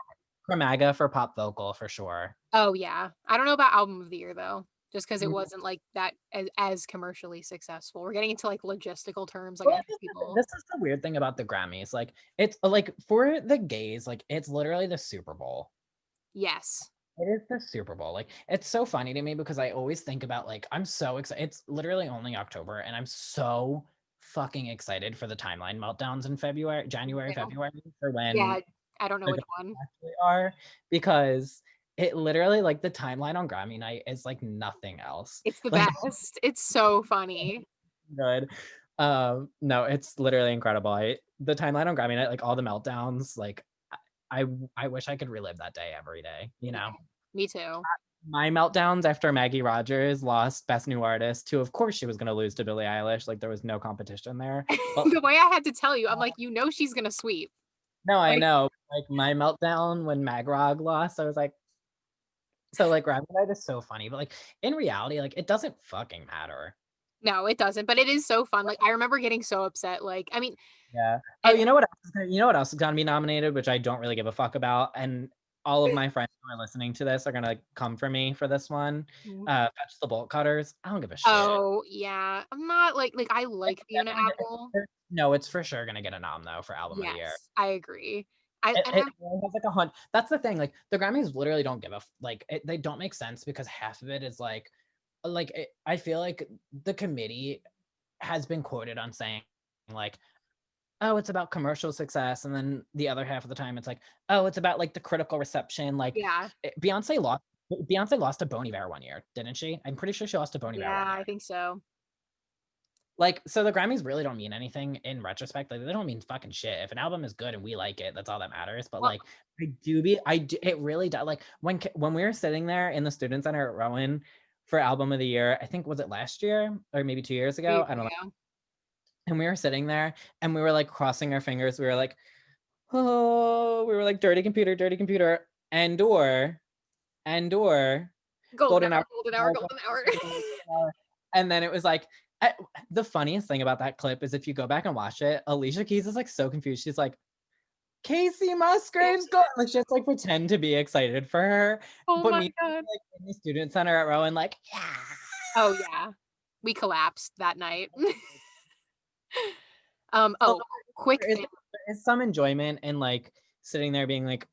Chromaga for pop vocal for sure. oh, yeah. I don't know about album of the year, though, just because it Mm, wasn't, like, that as commercially successful. We're getting into, like, logistical terms, like, well, I think people this is the weird thing about the Grammys. Like, it's like for the gays, like it's literally the Super Bowl. yes. It is the Super Bowl. Like, it's so funny to me because I always think about like I'm so excited. It's literally only October, and I'm so fucking excited for the timeline meltdowns in Me January, too. February for when Yeah, I don't know the which one. Grammys actually are, because it literally like the timeline on Grammy night is like nothing else. It's the Like best. It's so funny. good. No, it's literally incredible. The timeline on Grammy night, like all the meltdowns, like I I wish I could relive that day every day, you Yeah, know? me too. My meltdowns after Maggie Rogers lost Best New Artist to, of course, she was gonna lose to Billie Eilish. Like there was no competition there. But The way I had to tell you, I'm like, "You know she's gonna sweep." no, I Like, know. Like my meltdown when Magrog lost, I was like, so like Grammy night is so funny, but like in reality, like it doesn't fucking matter. no, it doesn't, but it is so fun. Like, I remember getting so upset, like, I mean, Yeah. Oh, and you know what else is gonna be nominated, which I don't really give a fuck about, and all of my friends who are listening to this are gonna like come for me for this one. Mhm. Fetch the Bolt Cutters. I don't give a shit. Oh, yeah. I'm not like, I It's like Fiona definitely Apple. no, it's for sure gonna get a nom though for album of the year. Yes, I agree. I It, and it I only has like a hunt. That's the thing. Like the Grammys literally don't give a like. They don't make sense because half of it is like I feel like the committee has been quoted on saying like, oh, it's about commercial success, and then the other half of the time it's like, oh, it's about like the critical reception. Like yeah. Beyonce lost to Bon Iver one year, didn't she? I'm pretty sure she lost to Bon Iver Yeah, one year. I think so. Like, so the Grammys really don't mean anything in retrospect. Like, they don't mean fucking shit. If an album is good and we like it, that's all that matters. But Well, like, it really does. Like when we were sitting there in the student center at Rowan for album of the year, I think was it last year or maybe 2 years there ago? you I don't know. go. And we were sitting there and we were like crossing our fingers. We were like, oh, we were like, dirty computer, and or Golden golden hour, hour, golden hour, golden hour. golden hour. And then it was like, I, the funniest thing about that clip is if you go back and watch it, Alicia Keys is like so confused. She's like, Casey Musgraves go, like just like pretend to be excited for her. Oh But my me god. like in the student center at Rowan, like, yeah. Oh, yeah. We collapsed that night. So Oh, quick there is thing. there is some enjoyment in like sitting there being like,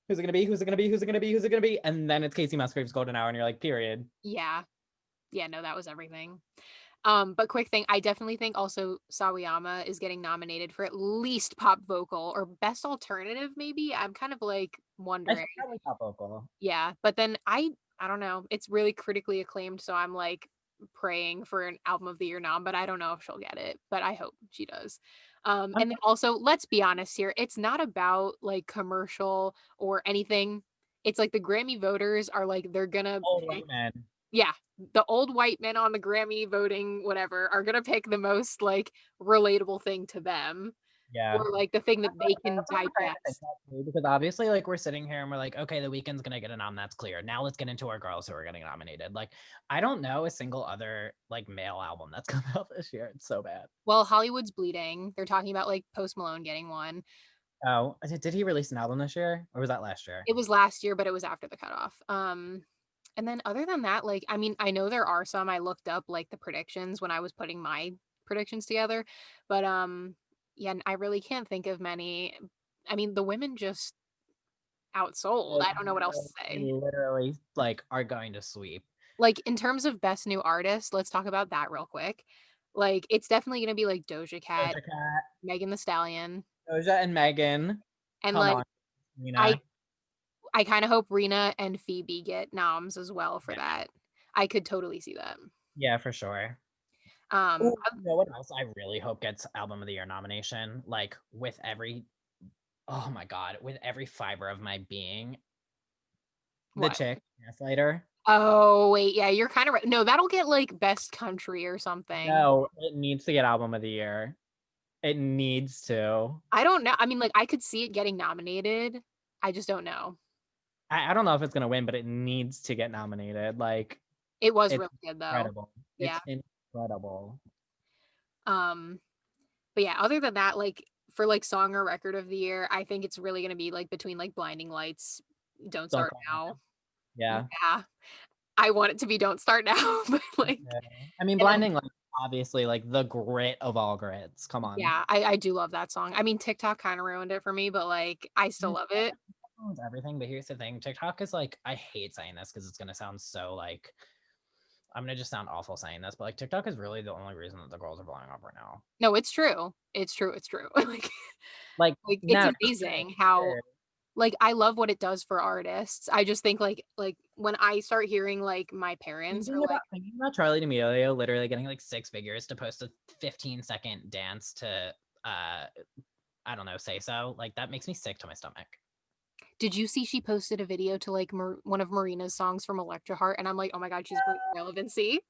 who's it gonna be? Who's it gonna be? Who's it gonna be? Who's it gonna be? And then it's Casey Musgraves golden hour, and you're like, period. Yeah. Yeah, no, that was everything. But quick thing, I definitely think also Sawayama is getting nominated for at least pop vocal or best alternative, maybe. I'm kind of like I wondering. think probably pop vocal. Yeah, but then I don't know. It's really critically acclaimed, so I'm like praying for an album of the year nom, but I don't know if she'll get it, but I hope she does. I'm And then also, let's be honest here, it's not about, like, commercial or anything. It's like the Grammy voters are like, they're gonna old pick white men. yeah, the old white men on the Grammy voting whatever are gonna pick the most, like, relatable thing to them Yeah. or, like, the thing that they can That's what I'm trying to think digest. about too, because obviously, like, we're sitting here and we're like, okay, The Weeknd's gonna get a nom, that's clear. Now let's get into our girls who are getting nominated. Like, I don't know a single other like male album that's come out this year. It's so bad. Well, Hollywood's Bleeding, they're talking about, like, Post Malone getting one. Oh, did he release an album this year or was that last year? It was last year, but it was after the cutoff. And then other than that, like, I mean, I know there are some. I looked up like the predictions when I was putting my predictions together, but yeah, I really can't think of many. I mean, the women just outsold. Like, I don't know what else to say. literally, like, are going to sweep. Like in terms of best new artist, let's talk about that real quick. Like it's definitely gonna be like Doja Cat, Doja Cat, Megan the Stallion, Doja and Megan. and Come like on, I Nina. I kind of hope Rena and Phoebe get noms as well for Yeah, that. I could totally see that. yeah, for sure. Um, Oh, you know what else I really hope gets album of the year nomination? Like with every, oh my god, with every fiber of my being, the what? chick, Gaslighter. Oh, wait, yeah, you're kinda right. No, that'll get, like, best country or something. No, it needs to get album of the year. It needs to. I don't know. I mean, like, I could see it getting nominated. I just don't know. I don't know if it's gonna win, but it needs to get nominated. Like, It was it's really good, though. incredible. Yeah. It's incredible. Um, but yeah, other than that, like, for, like, song or record of the year, I think it's really gonna be, like, between, like, Blinding Lights, Don't Don't Start start now. Now. Yeah. Yeah. I want it to be Don't Start Now, but, like Yeah. I mean, and then Blinding Lights, obviously, like the grit of all grits. Come on. yeah, I do love that song. I mean, TikTok kinda ruined it for me, but, like, I still Mm, love it. owns everything, but here's the thing. TikTok is like, I hate saying this because it's gonna sound so like I'm gonna just sound awful saying this, but like TikTok is really the only reason that the girls are blowing up right now. No, it's true. It's true, it's true. Like, It's no, amazing how like, I love what it does for artists. I just think, like, when I start hearing, like, my parents are like thinking about Charlie D'Amelio literally getting like 6 figures to post a 15-second dance to I don't know, say so. Like that makes me sick to my stomach. did you see she posted a video to, like, one of Marina's songs from Electra Heart? And I'm like, "Oh my god, she's bringing relevancy."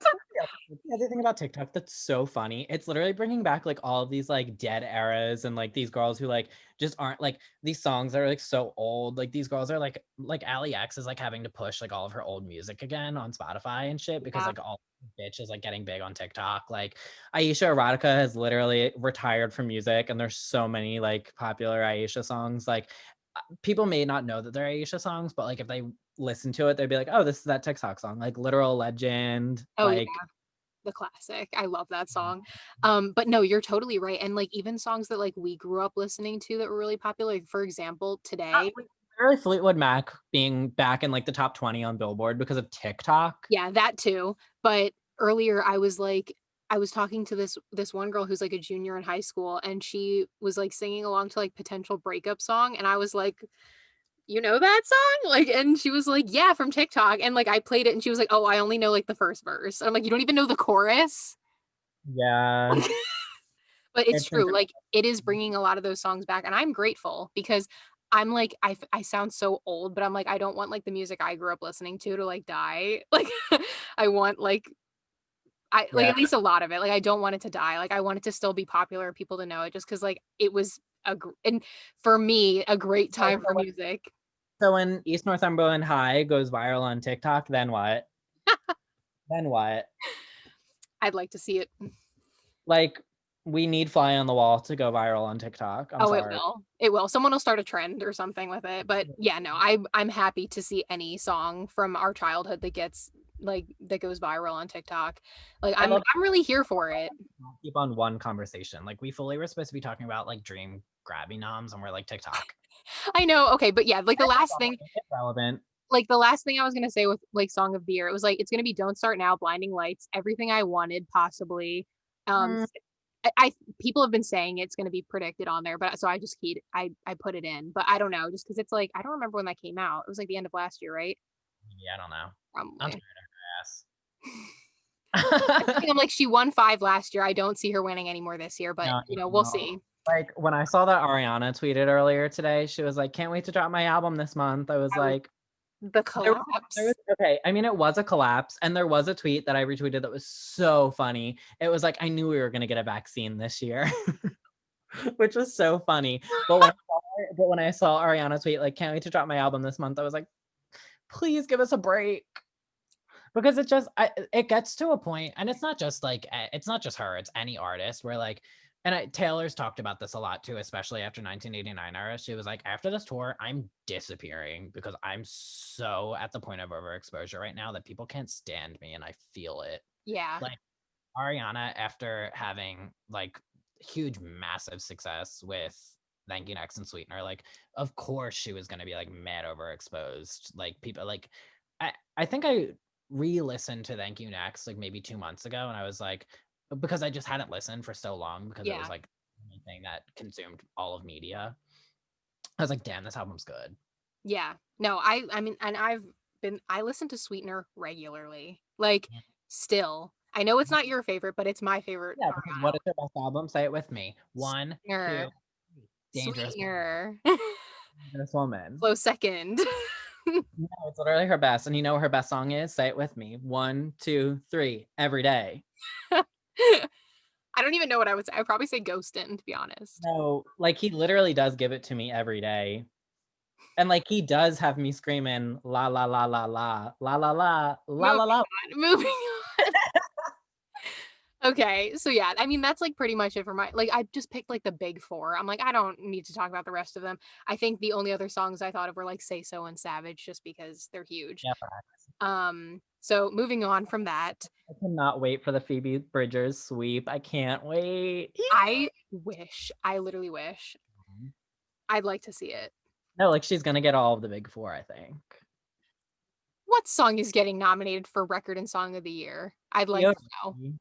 The other thing about TikTok that's so funny, it's literally bringing back like all of these like dead eras and like these girls who like just aren't like these songs that are like so old. Like these girls are like Ali X is like having to push like all of her old music again on Spotify and shit because Yeah. like all bitch is like getting big on TikTok. Like Aisha Erotica has literally retired from music and there's so many like popular Aisha songs. Like people may not know that they're Aisha songs, but like if they listen to it, they'd be like, oh, this is that TikTok song, like literal legend. Oh, yeah, Like the classic. I love that song. But no, you're totally right, and, like, even songs that, like, we grew up listening to that were really popular, like, for example, Today. like, literally Fleetwood Mac being back in like the top 20 on Billboard because of TikTok. Yeah, that too, but earlier I was like I was talking to this one girl who's, like, a junior in high school, and she was, like, singing along to, like, Potential Breakup Song, and I was like, "You know that song?" Like, and she was like, "Yeah, from TikTok," and, like, I played it, and she was like, "Oh, I only know, like, the first verse." I'm like, "You don't even know the chorus?" Yeah, But it's it's true, incredible. like, it is bringing a lot of those songs back, and I'm grateful because I'm like, I sound so old, but I'm like, I don't want, like, the music I grew up listening to, like, die. Like, I want, like, Yeah. at least a lot of it, like, I don't want it to die, like, I want it to still be popular, people to know it just because like, it was and for me, a great So, time for music. when East Northumberland High goes viral on TikTok, then what? Then what? I'd like to see it. Like, we need Fly on the Wall to go viral on TikTok. I'm Oh, it sorry. will. It will. Someone will start a trend or something with it, but yeah, no, I'm happy to see any song from our childhood that gets that goes viral on TikTok. Like, I love I'm really here for it. keep on one conversation. Like we fully were supposed to be talking about like dream grabby noms, and we're like TikTok. I know, okay, but yeah, like, It's relevant. the last thing I was gonna say with, like, song of the year, it was like, it's gonna be Don't Start Now, Blinding Lights, Everything I Wanted, possibly. Mm, I people have been saying it's gonna be predicted on there, but so I just I put it in, but I don't know, just because it's like, I don't remember when that came out. It was, like, the end of last year, right? yeah, I don't know. I'm Probably. tired That's of the her thing, I'm like, she won 5 last year, I don't see her winning any more this year, but, no, you know, we'll no. see. Like, when I saw that Ariana tweeted earlier today, she was like, "Can't wait to drop my album this month." I was I was like, the there was collapse. okay, I mean, it was a collapse, and there was a tweet that I retweeted that was so funny. It was like, "I knew we were gonna get a vaccine this year," which was so funny. But when I saw Ariana tweet, like, "Can't wait to drop my album this month," I was like, "Please give us a break." Because it gets to a point, and it's not just like it's not just her, it's any artist where like, Taylor's talked about this a lot too, especially after 1989 era. She was like, after this tour, I'm disappearing because I'm so at the point of overexposure right now that people can't stand me, and I feel it. Yeah. Like Ariana, after having like huge, massive success with Thank You Next and Sweetener, like of course she was gonna be like mad overexposed. Like people like I think I re-listened to Thank You Next like maybe 2 months ago, and I was like, because I just hadn't listened for so long because it was Yeah. like anything that consumed all of media. I was like, damn, this album's good. Yeah. No, I mean, and I listen to Sweetener regularly. Like, still. I know it's not your favorite, but it's my favorite Yeah, because Ariana what is her best album? Say it with me. One, two, Sweetener. three. Dangerous Woman. Sweetener. Dangerous Woman. Close second. No, it's literally her best. And you know what her best song is? Say it with me. One, two, three. Every day. I don't even know what I would say. I'd probably say Ghostin', to be honest. No, like he literally does give it to me every day. And like he does have me screaming la la la la la la la la la Moving la la. moving on. Okay, so yeah, I mean, that's, like, pretty much it for my like, I just picked, like, the big 4. I'm like, I don't need to talk about the rest of them. I think the only other songs I thought of were, like, "Say So" and "Savage" just because they're huge. Yeah, So moving on from that, I cannot wait for the Phoebe Bridgers sweep. I can't wait. I literally wish I'd like to see it. No, like she's gonna get all of the big four, I think. What song is getting nominated for Record and Song of the Year? I'd like to Kyoto. know.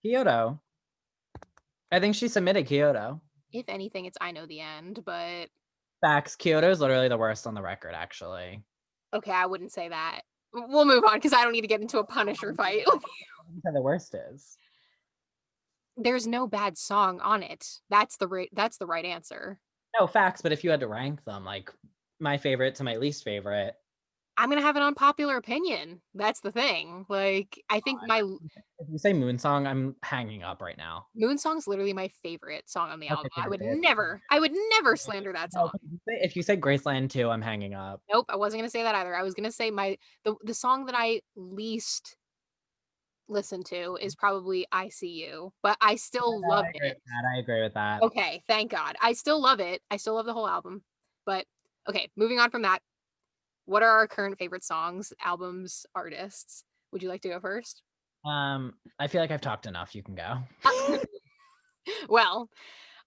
Kyoto. I think she submitted Kyoto. If anything, it's "I Know the End," but Facts. Kyoto is literally the worst on the record, actually. okay, I wouldn't say that. We'll move on because I don't need to get into a Punisher fight. The worst is. There's no bad song on it. That's the right answer. No, facts, but if you had to rank them, like my favorite to my least favorite, I'm gonna have an unpopular opinion. That's the thing. Like, I think my if you say Moon Song, I'm hanging up right now. Moon Song's literally my favorite song on the Okay, album. period. I would never slander that No, song. if you say Graceland 2, I'm hanging up. Nope, I wasn't gonna say that either. I was gonna say the song that I least listen to is probably "I See You," but I still love I agree it. with that. I agree with that. Okay, thank God. I still love it. I still love the whole album. But okay, moving on from that, what are our current favorite songs, albums, artists? Would you like to go first? I feel like I've talked enough. You can go. Well,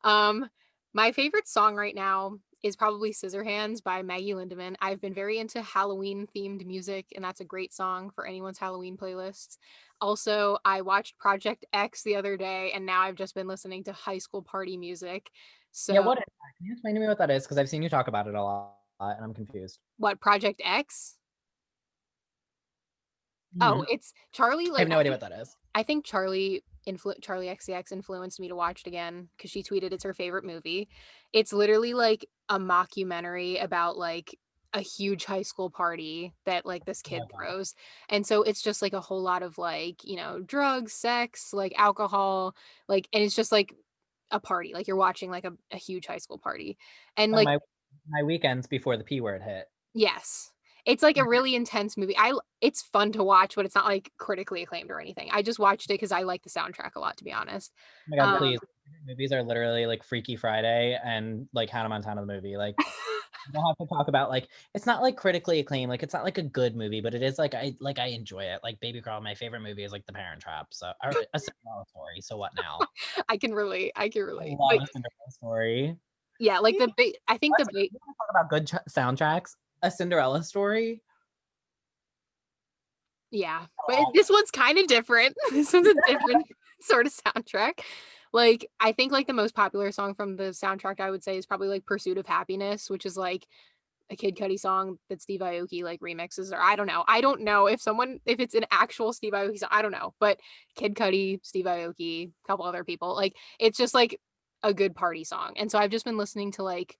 um, my favorite song right now is probably "Scissorhands" by Maggie Lindemann. I've been very into Halloween-themed music, and that's a great song for anyone's Halloween playlists. Also, I watched Project X the other day, and now I've just been listening to high school party music. Yeah, So what is that? Can you explain to me what that is? Because I've seen you talk about it a lot, and I'm confused. what, Project X? Oh, Mhm. it's Charlie, I like, have no idea what that is. I think Charlie XCX influenced me to watch it again because she tweeted it's her favorite movie. It's literally like a mockumentary about like a huge high school party that like this kid Okay. throws. And so it's just like a whole lot of like, drugs, sex, like alcohol, like and it's just like a party. Like you're watching like a huge high school party. And Like like my weekends before the P word hit. yes. It's like a Oh really intense movie. It's fun to watch, but it's not like critically acclaimed or anything. I just watched it because I like the soundtrack a lot, to be honest. my god, Um, please. Movies are literally like Freaky Friday and like Hannah Montana the movie. Like we don't have to talk about like it's not like critically acclaimed. Like it's not like a good movie, but it is like I enjoy it. Like Baby Girl, my favorite movie is like The Parent Trap. So or a Cinderella story. So what now? I can relate. I can I relate. love But a Cinderella story. yeah, like You the big. I think the let's big. you wanna talk about good soundtracks. A Cinderella story. Yeah, but this one's kind of different. This one's a different sort of soundtrack. Like I think like the most popular song from the soundtrack I would say is probably like "Pursuit of Happiness," which is like a Kid Cudi song that Steve Aoki like remixes, or I don't know. I don't know if it's an actual Steve Aoki song. I don't know, but Kid Cudi, Steve Aoki, a couple other people. Like it's just like a good party song. And so I've just been listening to like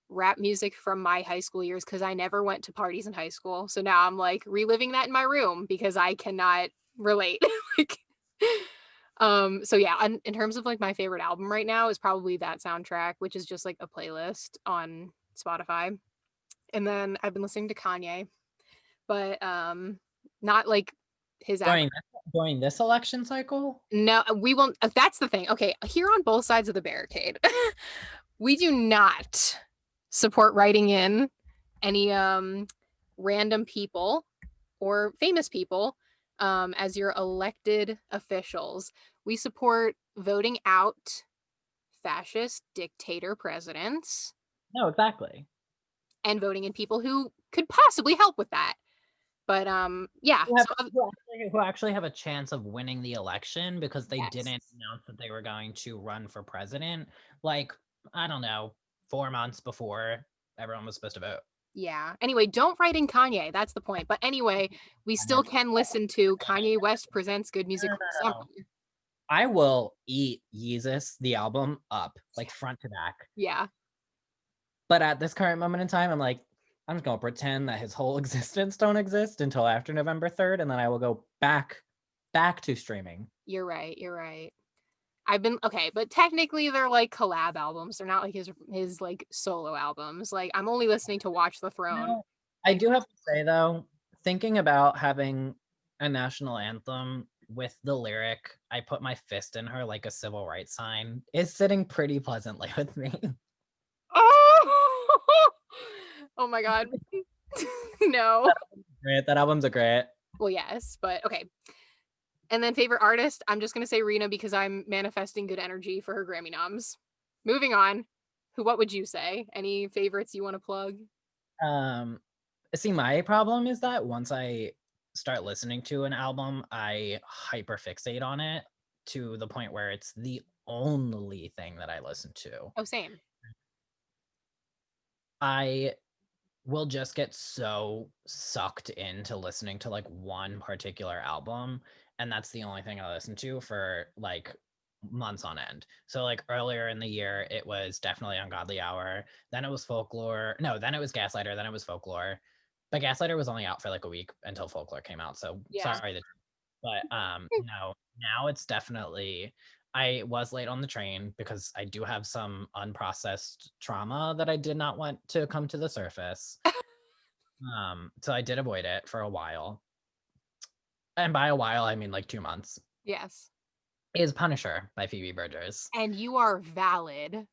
rap music from my high school years because I never went to parties in high school. So now I'm like reliving that in my room because I cannot relate. like so yeah, in terms of like my favorite album right now is probably that soundtrack, which is just like a playlist on Spotify. And then I've been listening to Kanye, but not like his actual. During this election cycle? No, we won't. That's the thing. Okay, here on both sides of the barricade, we do not support writing in any random people or famous people as your elected officials. We support voting out fascist dictator presidents No, exactly. and voting in people who could possibly help with that. But yeah, Who have so who actually have a chance of winning the election because they yes. didn't announce that they were going to run for president, like, I don't know, 4 months before everyone was supposed to vote. Yeah. Anyway, don't write in Kanye. That's the point. But anyway, we I know. still can listen to Kanye West presents good No, music no, from no, summer. no. I will eat Yeezus, the album, up, like, front to back. Yeah. But at this current moment in time, I'm like, I'm just gonna pretend that his whole existence don't exist until after November 3rd, and then I will go back to streaming. You're right. You're right. I've been okay, but technically they're like collab albums. They're not like his like solo albums. Like I'm only listening to Watch the Throne. No, I And do have to say though, thinking about having a national anthem with the lyric, I put my fist in her like a civil rights sign, is sitting pretty pleasantly with me. oh, oh my god. no. Great. That album's a great. Well, yes, but okay. And then favorite artist, I'm just gonna say Rena because I'm manifesting good energy for her Grammy noms. Moving on. What would you say? Any favorites you want to plug? Um, See, my problem is that once I start listening to an album, I hyper fixate on it to the point where it's the only thing that I listen to. Oh, same. I will just get so sucked into listening to like one particular album, and that's the only thing I listen to for like months on end. So like earlier in the year it was definitely Ungodly Hour, then it was Folklore, no, then it was Gaslighter, then it was Folklore. But Gaslighter was only out for like a week until Folklore came out, so Yeah. sorry, but no, now it's definitely, I was late on the train because I do have some unprocessed trauma that I did not want to come to the surface. So I did avoid it for a while. And by a while, I mean like 2 months. Yes. Is Punisher by Phoebe Bridgers. And you are valid.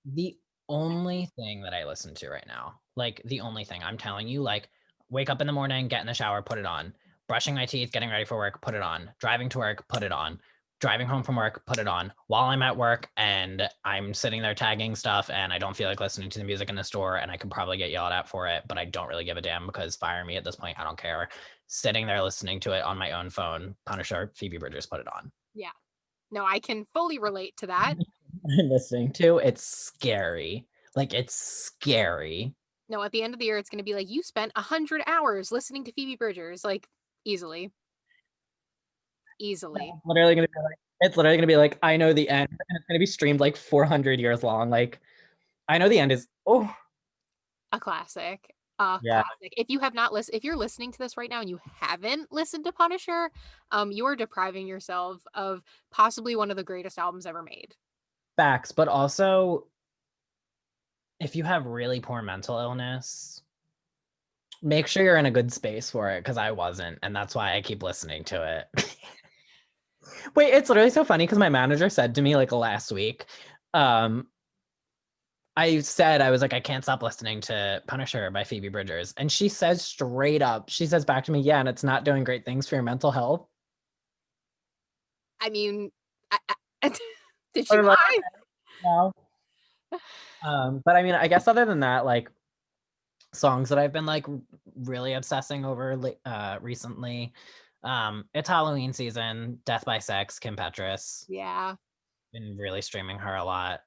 The only thing that I listen to right now, like the only thing I'm telling you, like wake up in the morning, get in the shower, put it on. Brushing my teeth, getting ready for work, put it on. Driving to work, put it on. Driving home from work, put it on. While I'm at work and I'm sitting there tagging stuff and I don't feel like listening to the music in the store and I could probably get yelled at for it, but I don't really give a damn because fire me at this point, I don't care. Sitting there listening to it on my own phone, Punisher, Phoebe Bridgers, put it on. Yeah. No, I can fully relate to that. I'm listening to, it's scary. Like it's scary. No, at the end of the year, it's going to be like you spent 100 hours listening to Phoebe Bridgers, like easily, easily. Literally gonna be like, it's literally gonna be like, I know the end, and it's gonna be streamed like 400 years long. Like, I know the end is A classic. A yeah, classic. If you have not listened, if you're listening to this right now and you haven't listened to Punisher, you are depriving yourself of possibly one of the greatest albums ever made. facts. But also, if you have really poor mental illness, make sure you're in a good space for it because I wasn't, and that's why I keep listening to it. Wait, it's literally so funny because my manager said to me like last week, um, I said, I was like, I can't stop listening to Punisher by Phoebe Bridgers. And she says straight up, she says back to me, yeah, and it's not doing great things for your mental health. I mean, did she Or like, lie? no. But I mean, I guess other than that, like songs that I've been like really obsessing over recently. It's Halloween season, Death by Sex, Kim Petras. Yeah. Been really streaming her a lot.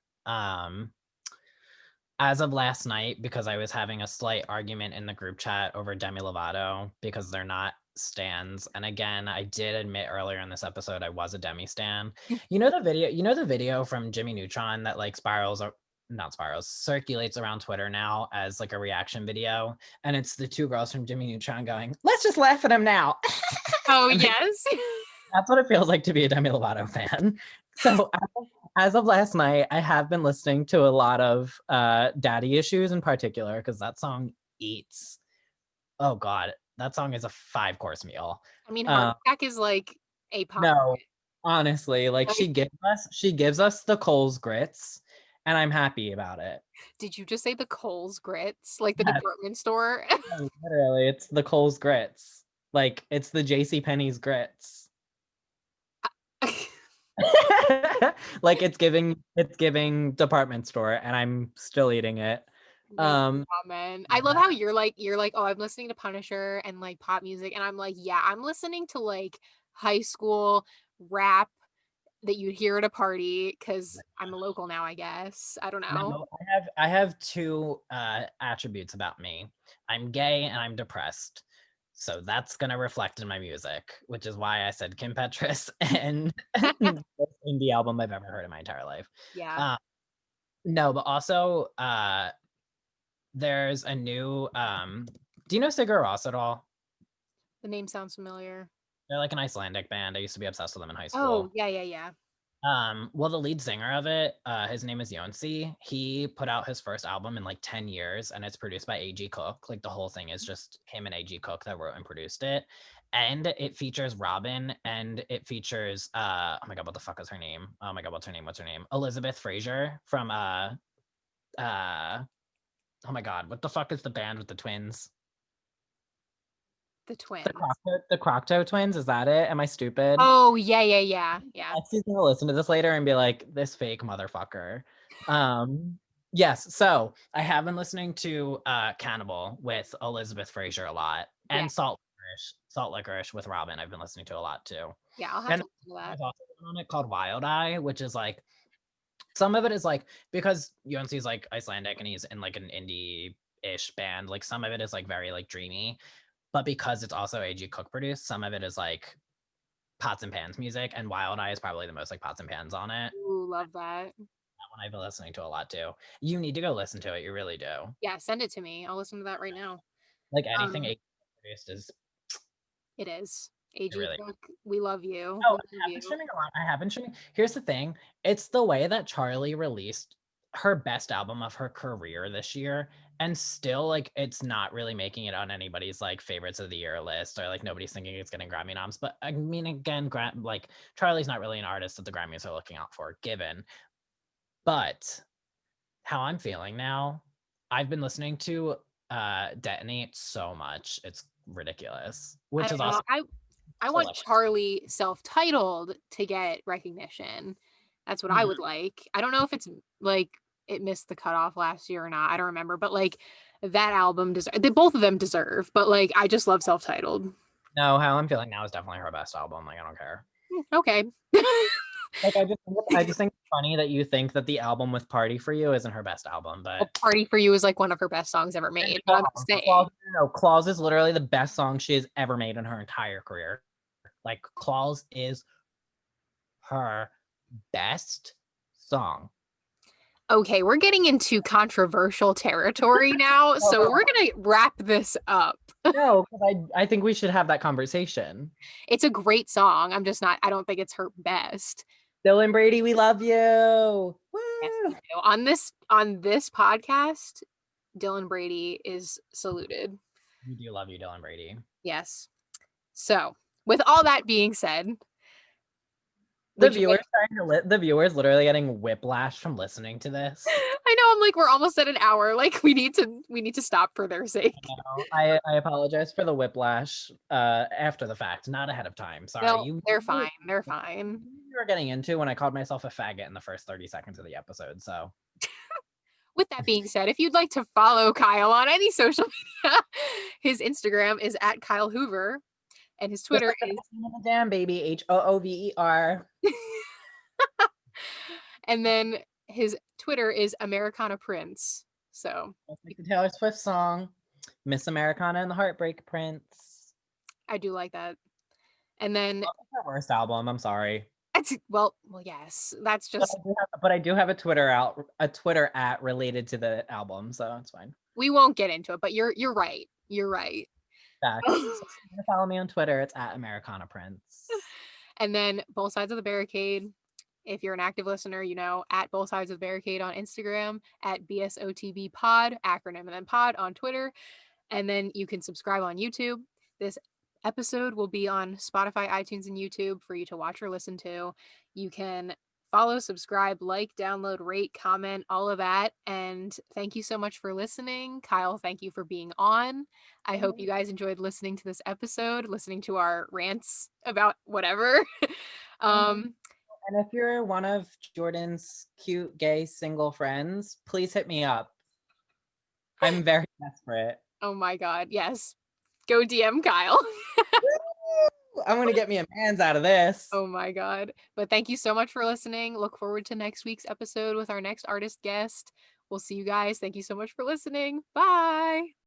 As of last night, because I was having a slight argument in the group chat over Demi Lovato because they're not stans. And again, I did admit earlier in this episode I was a Demi stan. Mm. You know the video from Jimmy Neutron that like spirals or not spirals, circulates around Twitter now as like a reaction video. And it's the two girls from Jimmy Neutron going, let's just laugh at him now. Oh, And yes. that's what it feels like to be a Demi Lovato fan. So as of last night, I have been listening to a lot of Daddy Issues in particular, because that song eats. Oh God, that song is a 5-course meal. I mean, Heart Uh, Attack is like a pop. no, honestly, like Like, she gives us the Coles grits, and I'm happy about it. did you just say the Kohl's grits? Like the Yes, department store? no, literally, it's the Coles grits. Like it's the J.C. Penney's grits. Like it's giving department store, and I'm still eating it. No Um, comment. I love yeah, how you're like, oh, I'm listening to Punisher and like pop music, and I'm like, yeah, I'm listening to like high school rap that you'd hear at a party because I'm a local now, I guess. I don't know. no, I have two attributes about me. I'm gay and I'm depressed. So that's gonna reflect in my music, which is why I said Kim Petras and the most indie album I've ever heard in my entire life. Yeah, Uh, no, but also there's a new do you know Sigur Rós at all? the name sounds familiar. They're like an Icelandic band. I used to be obsessed with them in high Oh, school. yeah, yeah, yeah. Well, the lead singer of it, his name is Jonsi. He put out his first album in like 10 years, and it's produced by A.G. Cook. Like the whole thing is just him and A.G. Cook that wrote and produced it. And it features Robin, and it features oh my god, what the fuck is her name? Oh my god, what's her name? What's her name? Elizabeth Fraser from uh oh my god, what the fuck is the band with the twins? The twins. The Crocto twins, is that it? Am I stupid? Oh, yeah, yeah, yeah, yeah. Lexi's gonna listen to this later and be like, this fake motherfucker. Yes, so I have been listening to Cannibal with Elizabeth Fraser a lot, Yeah, and Salt Licorice with Robin, I've been listening to a lot too. yeah, I'll have And to listen to that. there's also one on it called Wild Eye, which is like some of it is like because Jonsi is like Icelandic and he's in like an indie-ish band, like some of it is like very like dreamy, but because it's also AG Cook produced, some of it is like pots and pans music, and Wild Eye is probably the most like pots and pans on it. Ooh, love that. That one I've been listening to a lot too. You need to go listen to it. You really do. Yeah, send it to me. I'll listen to that right now. Like anything Um, produced is it is. it AG really. Cook, we love you. Oh, We I love have been you. streaming a lot. I have been streaming. Here's the thing. It's the way that Charlie released her best album of her career this year, and still like it's not really making it on anybody's like favorites of the year list, or like nobody's thinking it's getting Grammy noms. But I mean, again, like Charlie's not really an artist that the Grammys are looking out for, given. But how I'm feeling now, I've been listening to Detonate so much. It's ridiculous. I Which is don't know. also I want selective. Charlie self-titled to get recognition. That's what I Mhm. would like. I don't know if it's like it missed the cutoff last year or not. I don't remember, but like that album deserve they both of them deserve, but like I just love self-titled. No, how I'm feeling now is definitely her best album. Like I don't care. Okay. Like I just think it's funny that you think that the album with Party for You isn't her best album, Well, but Party for You is like one of her best songs ever and made, but I'm just saying. Claws is literally the best song she has ever made in her entire career. Like Claws is her best song. Okay, we're getting into controversial territory now, so we're gonna wrap this up. No, because I think we should have that conversation. It's a great song. I'm just not, I don't think it's her best. Dylan Brady, we love you. Yes, we Woo! do. On this podcast, Dylan Brady is saluted. We do love you, Dylan Brady. Yes. So, with all that being said, The would you viewers like the viewers literally getting whiplash from listening to this. I know I'm like we're almost at an hour. Like we need to stop for their sake. I apologize for the whiplash after the fact, not ahead of time. Sorry. No, You they're knew fine. They're fine. you were getting into when I called myself a faggot in the first 30 seconds of the episode. So With that being said, if you'd like to follow Kyle on any social media, his Instagram is at Kyle Hoover and his just Twitter like the is best name in the damn baby, HOOVER. and then his Twitter is Americana Prince. So Just like the Taylor Swift song, Miss Americana and the Heartbreak Prince. I do like that. And then Well, that's our worst album. I'm sorry. well, yes, that's just But I do have a Twitter at related to the album, so it's fine. we won't get into it, but you're right. You're right. Facts. So if you want to follow me on Twitter, it's at Americana Prince. And then Both Sides of the Barricade. If you're an active listener, you know, at Both Sides of the Barricade on Instagram, at BSOTB Pod, acronym and then pod on Twitter. And then you can subscribe on YouTube. This episode will be on Spotify, iTunes, and YouTube for you to watch or listen to. You can follow, subscribe, like, download, rate, comment, all of that. And thank you so much for listening. Kyle, thank you for being on. I hope you guys enjoyed listening to this episode, listening to our rants about whatever. um, And if you're one of Jordan's cute gay single friends, please hit me up. I'm very desperate. oh my God. Yes. Go DM Kyle. I'm gonna get me a man's out of this. Oh my God. But thank you so much for listening. Look forward to next week's episode with our next artist guest. We'll see you guys. Thank you so much for listening. Bye.